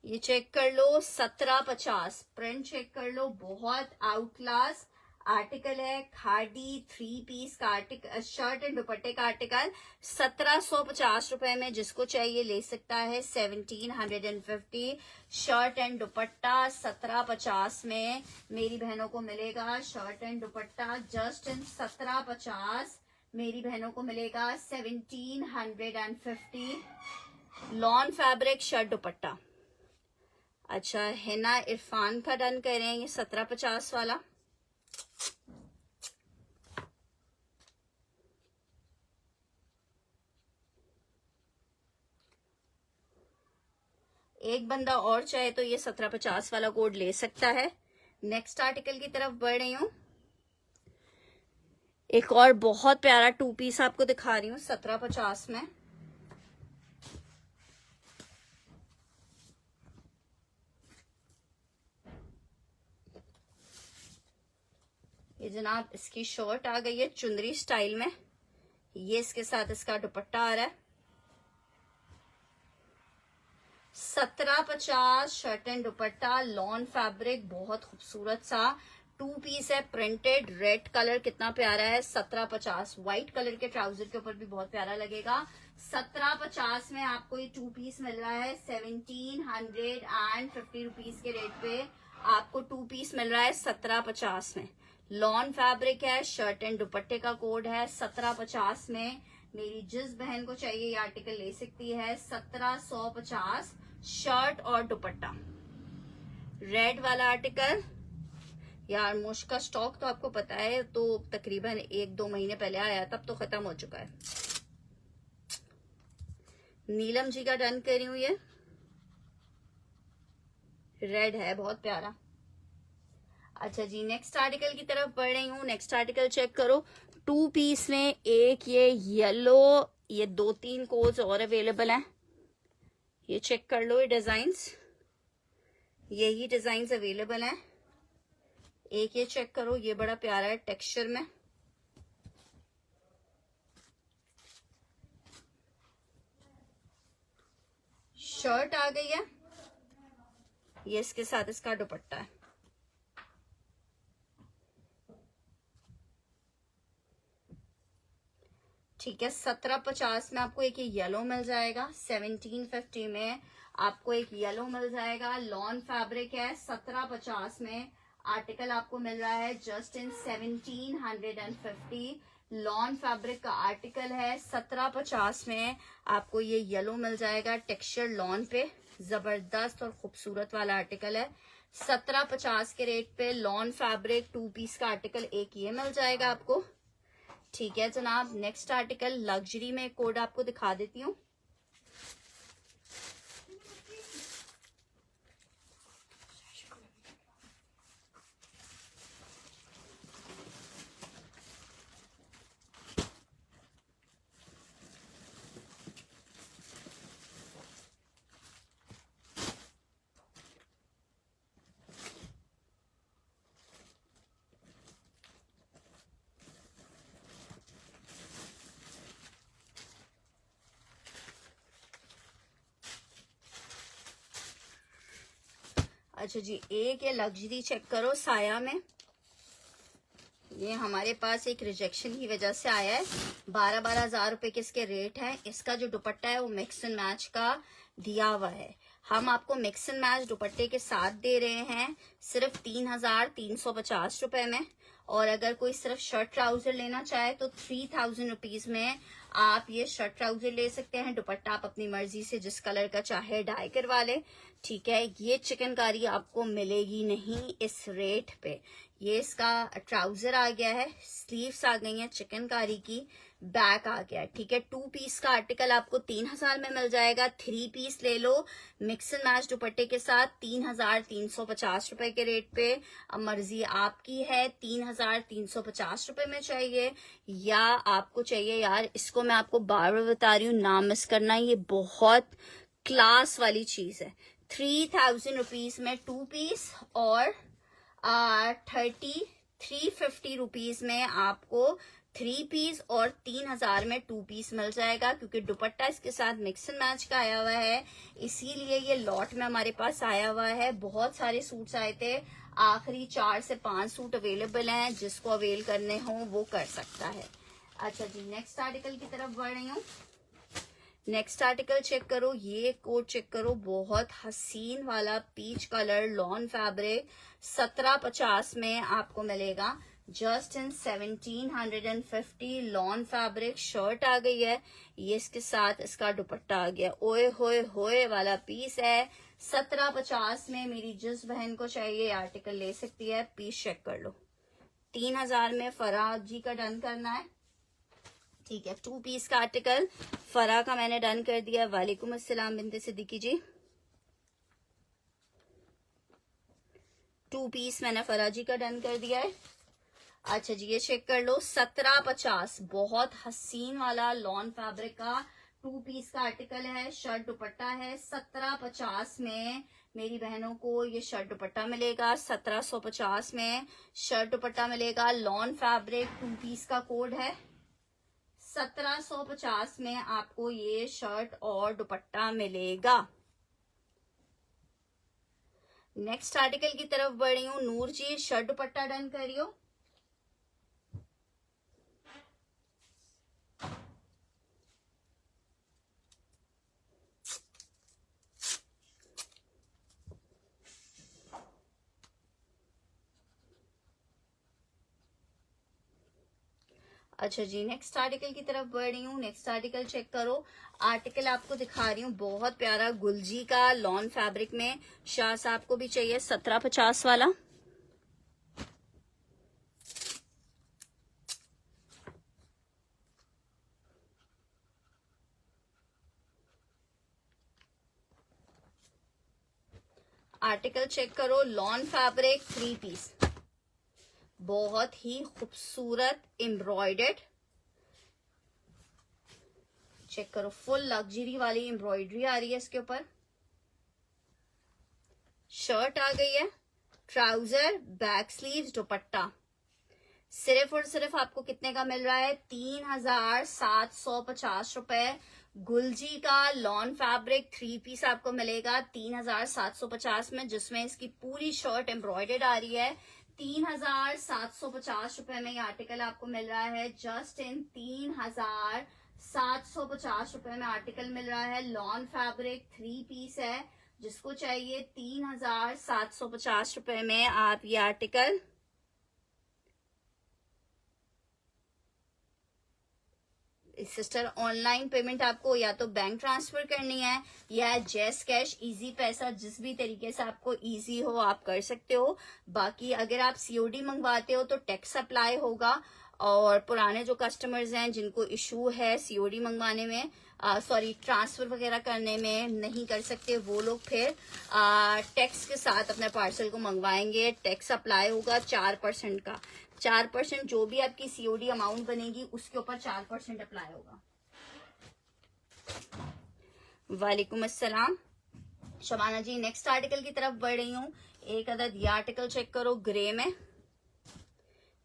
ये चेक कर लो, 1750। प्रिंट चेक कर लो, बहुत आउट क्लास आर्टिकल है। खादी 3 पीस का आर्टिकल, शर्ट एंड दुपट्टे का आर्टिकल 1750 रुपए में जिसको चाहिए ले सकता है। 1750 शर्ट एंड दुपट्टा 1750 में मेरी बहनों को मिलेगा। Shirt and dupatta just in 1750 मेरी बहनों को मिलेगा, 1750 लॉन फैब्रिक शर्ट दुपट्टा। अच्छा, हिना इरफान का डन करेंगे 1750 वाला। एक बंदा और चाहे तो ये 1750 वाला कोड ले सकता है। नेक्स्ट आर्टिकल की तरफ बढ़ रही हूँ। एक और बहुत प्यारा 2 पीस आपको दिखा रही हूँ 1750 में। ये जनाब इसकी शर्ट आ गई है चुंदरी स्टाइल में, ये इसके साथ इसका दुपट्टा आ रहा है। 1750 shirt and dupatta lawn fabric, बहुत खूबसूरत सा 2 पीस है। प्रिंटेड रेड कलर कितना प्यारा है। 1750 व्हाइट कलर के ट्राउजर के ऊपर भी बहुत प्यारा लगेगा। 1750 में आपको ये 2 पीस मिल रहा है। 1750 रुपीज के रेट पे आपको 2 पीस मिल रहा है 1750 में। लॉन फैब्रिक है, शर्ट एंड दुपट्टे का कोड है 1750 में। मेरी जिस बहन को चाहिए ये आर्टिकल ले सकती है। 1750 शर्ट और दुपट्टा। रेड वाला आर्टिकल यार, मुश्क का स्टॉक तो आपको पता है, तो तकरीबन 1-2 महीने पहले आया, तब तो खत्म हो चुका है। नीलम जी का डन कर रही हूँ, ये रेड है, बहुत प्यारा। अच्छा जी, नेक्स्ट आर्टिकल की तरफ बढ़ रही हूँ। नेक्स्ट आर्टिकल चेक करो, 2 पीस में एक ये येलो, ये 2-3 कोड्स और अवेलेबल हैं। ये चेक कर लो, ये डिजाइन्स, यही डिजाइन्स अवेलेबल हैं। एक ये चेक करो, ये बड़ा प्यारा है टेक्सचर में। शर्ट आ गई है, ये इसके साथ इसका दुपट्टा है। ठीक है, 1750 में आपको एक ये येलो मिल जाएगा। 1750 में आपको एक येलो मिल जाएगा। लॉन फैब्रिक है। 1750 में आर्टिकल आपको मिल रहा है जस्ट इन 1750। लॉन फैब्रिक का आर्टिकल है। 1750 में आपको ये येलो मिल जाएगा टेक्सचर लॉन पे। जबरदस्त और खूबसूरत वाला आर्टिकल है। 1750 के रेट पे लॉन फैब्रिक 2 पीस का आर्टिकल एक ये मिल जाएगा आपको। ठीक है जनाब, नेक्स्ट आर्टिकल लग्जरी में कोड आपको दिखा देती हूँ। अच्छा जी, एक ये लग्जरी चेक करो साया में। ये हमारे पास एक रिजेक्शन की वजह से आया है। 12-12 हजार रुपए के इसके रेट हैं। इसका जो दुपट्टा है वो मिक्स एंड मैच का दिया हुआ है। हम आपको मिक्स एंड मैच दुपट्टे के साथ दे रहे हैं सिर्फ 3350 रुपए में। और अगर कोई सिर्फ शर्ट ट्राउजर लेना चाहे तो 3000 रुपीज में आप ये शर्ट ट्राउजर ले सकते हैं। दुपट्टा आप अपनी मर्जी से जिस कलर का चाहे डाई करवा ले। ठीक है, ये चिकनकारी आपको मिलेगी नहीं इस रेट पे। ये इसका ट्राउजर आ गया है, स्लीव्स आ गई हैं चिकनकारी की, बैक आ गया है। ठीक है, 2 पीस का आर्टिकल आपको 3000 में मिल जाएगा। 3 पीस ले लो मिक्स एंड मैच दुपट्टे के साथ 3350 रुपए के रेट पे। अब मर्जी आपकी है, 3350 रुपए में चाहिए या आपको चाहिए यार, इसको मैं आपको बार बार बता रही हूँ, ना मिस करना, ये बहुत क्लास वाली चीज है। 3000 रुपीज में 2 पीस और 350 रुपीज में आपको 3 पीस और 3000 में 2 पीस मिल जाएगा। क्योंकि दुपट्टा इसके साथ मिक्स एंड मैच का आया हुआ है, इसीलिए ये लॉट में हमारे पास आया हुआ है। बहुत सारे सूट्स आए थे, आखिरी 4 से 5 सूट अवेलेबल हैं, जिसको अवेल करने हो वो कर सकता है। अच्छा जी, नेक्स्ट आर्टिकल की तरफ बढ़ रही हूँ। नेक्स्ट आर्टिकल चेक करो, ये कोट चेक करो, बहुत हसीन वाला पीच कलर लॉन फैब्रिक 1750 में आपको मिलेगा just in 1750। Lawn fabric shirt आ गई है, ये इसके साथ इसका दुपट्टा आ गया। ओए होए होए वाला पीस है। 1750 में मेरी जिस बहन को चाहिए आर्टिकल ले सकती है। पीस चेक कर लो। 3000 में फराज जी का डन करना है। ठीक है, 2 पीस का आर्टिकल फरा का मैंने डन कर दिया। वालेकुम अस्सलाम बिनते सिद्दीकी जी। 2 पीस मैंने फरा जी का डन कर दिया है। अच्छा जी, ये चेक कर लो, 1750, बहुत हसीन वाला लॉन फैब्रिक का 2 पीस का आर्टिकल है। शर्ट दुपट्टा है। 1750 में मेरी बहनों को ये शर्ट दुपट्टा मिलेगा। 1750 में शर्ट दुपट्टा मिलेगा। लॉन फैब्रिक 2 पीस का कोड है। 1750 में आपको ये शर्ट और दुपट्टा मिलेगा। नेक्स्ट आर्टिकल की तरफ बढ़ रही हूँ। नूर जी, शर्ट दुपट्टा डन करियो। अच्छा जी, नेक्स्ट आर्टिकल की तरफ बढ़ रही हूँ। नेक्स्ट आर्टिकल चेक करो। आर्टिकल आपको दिखा रही हूँ, बहुत प्यारा गुलजी का लॉन फैब्रिक में। शाह साहब को भी चाहिए 1750 वाला। आर्टिकल चेक करो, लॉन फैब्रिक 3 पीस, बहुत ही खूबसूरत एम्ब्रॉयडर्ड। चेक करो, फुल लग्जरी वाली एम्ब्रॉयडरी आ रही है इसके ऊपर। शर्ट आ गई है, ट्राउजर, बैक स्लीव्स, दुपट्टा। सिर्फ और सिर्फ आपको कितने का मिल रहा है? 3750 रुपए। गुलजी का लॉन फैब्रिक 3 पीस आपको मिलेगा 3750 में, जिसमें इसकी पूरी शर्ट एम्ब्रॉयडर्ड आ रही है। 3750 रुपए में ये आर्टिकल आपको मिल रहा है। जस्ट इन 3750 रुपए में आर्टिकल मिल रहा है। लॉन फैब्रिक 3 पीस है, जिसको चाहिए 3750 रुपए में आप ये आर्टिकल सिस्टर। ऑनलाइन पेमेंट आपको या तो बैंक ट्रांसफर करनी है या जैस कैश, इजी पैसा, जिस भी तरीके से आपको इजी हो आप कर सकते हो। बाकी अगर आप सीओडी मंगवाते हो तो टैक्स अप्लाई होगा, और पुराने जो कस्टमर्स हैं जिनको इशू है सीओडी मंगवाने में, सॉरी ट्रांसफर वगैरह करने में नहीं कर सकते, वो लोग फिर टैक्स के साथ अपने पार्सल को मंगवाएंगे। टैक्स अप्लाई होगा 4% का। 4% जो भी आपकी सीओडी अमाउंट बनेगी उसके ऊपर 4% अप्लाई होगा। वालेकुम अस्सलाम शबाना जी। नेक्स्ट आर्टिकल की तरफ बढ़ रही हूँ। एक अदद ये आर्टिकल चेक करो, ग्रे में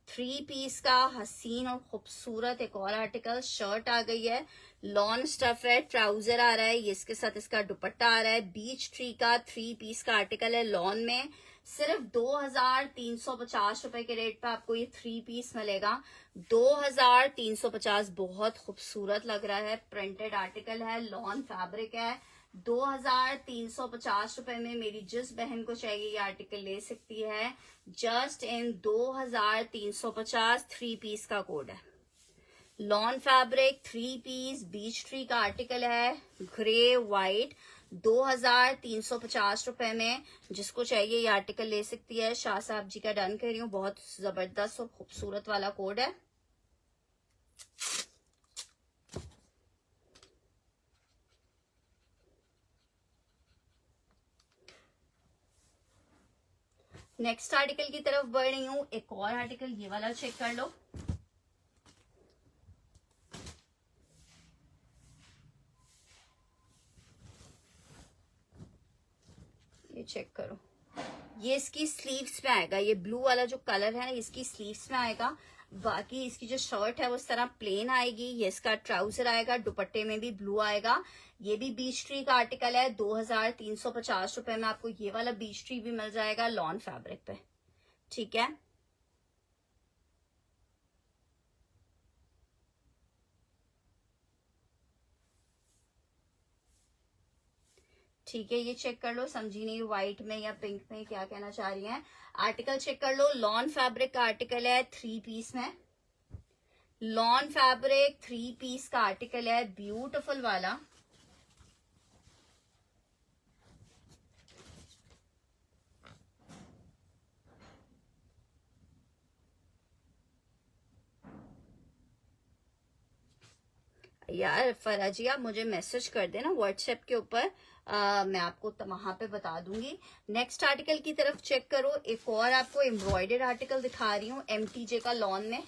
3 पीस का हसीन और खूबसूरत एक और आर्टिकल। शर्ट आ गई है, लॉन स्टफ है, ट्राउजर आ रहा है, ये इसके साथ इसका दुपट्टा आ रहा है। बीच ट्री का 3 पीस का आर्टिकल है लॉन में। सिर्फ 2350 रुपए के रेट पे आपको ये 3 पीस मिलेगा। 2350, बहुत खूबसूरत लग रहा है। प्रिंटेड आर्टिकल है, लॉन फैब्रिक है। 2350 रुपए में मेरी जिस बहन को चाहिए ये आर्टिकल ले सकती है। जस्ट इन 2350 3 पीस का कोड है। Lawn fabric 3 piece beach tree का आर्टिकल है, ग्रे व्हाइट। 2350 रुपए में जिसको चाहिए ये आर्टिकल ले सकती है। शाह साहब जी का डन कर रही हूँ, बहुत जबरदस्त और खूबसूरत वाला कोड है। नेक्स्ट आर्टिकल की तरफ बढ़ रही हूँ। एक और आर्टिकल ये वाला चेक कर लो। ये चेक करो, ये इसकी स्लीव्स में आएगा। ये ब्लू वाला जो कलर है ना, इसकी स्लीव्स में आएगा। बाकी इसकी जो शर्ट है वो इस तरह प्लेन आएगी। ये इसका ट्राउजर आएगा, दुपट्टे में भी ब्लू आएगा। ये भी बीच ट्री का आर्टिकल है। 2350 रुपए में आपको ये वाला बीच ट्री भी मिल जाएगा लॉन फैब्रिक पे। ठीक है, ठीक है, ये चेक कर लो। समझी नहीं व्हाइट में या पिंक में क्या कहना चाह रही हैं। आर्टिकल चेक कर लो, लॉन फैब्रिक का आर्टिकल है 3 पीस में। लॉन फैब्रिक 3 पीस का आर्टिकल है, ब्यूटीफुल वाला। यार फराजी, आप मुझे मैसेज कर देना व्हाट्सएप के ऊपर, मैं आपको वहां पे बता दूंगी। नेक्स्ट आर्टिकल की तरफ चेक करो। एक और आपको एम्ब्रॉयडर्ड आर्टिकल दिखा रही हूँ एमटीजे का लॉन में।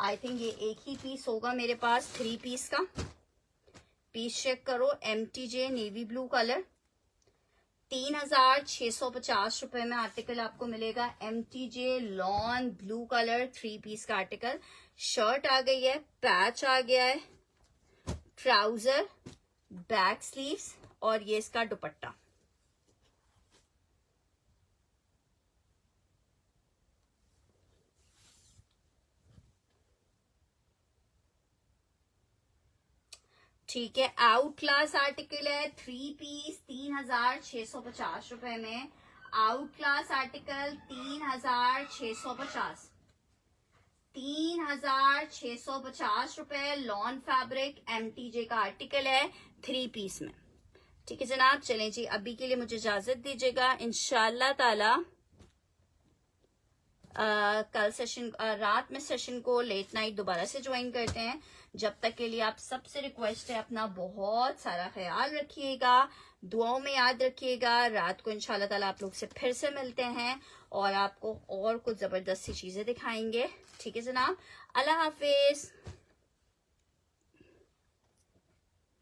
आई थिंक ये एक ही पीस होगा मेरे पास 3 पीस का। पीस चेक करो, एमटीजे नेवी ब्लू कलर। 3650 रुपए में आर्टिकल आपको मिलेगा। MTJ lawn blue colour 3 piece का आर्टिकल। शर्ट आ गई है, पैच आ गया है, ट्राउजर, बैक स्लीव्स, और ये इसका दुपट्टा। ठीक है, आउट क्लास आर्टिकल है 3 पीस 3650 रुपए में। Out class article 3650। 3,650 रुपए। लॉन फैब्रिक MTJ का आर्टिकल है, 3 पीस में। ठीक है जनाब, चलें जी, अभी के लिए मुझे इजाजत दीजिएगा। इंशाल्लाह ताला कल सेशन, रात में सेशन को लेट नाइट दोबारा से ज्वाइन करते हैं। जब तक के लिए आप सबसे रिक्वेस्ट है, अपना बहुत सारा ख्याल रखिएगा, दुआओं में याद रखिएगा। रात को इंशाल्लाह ताला आप लोग से फिर से मिलते हैं और आपको और कुछ जबरदस्त सी चीजें दिखाएंगे। ठीक है जनाब, अल्लाह हाफिज।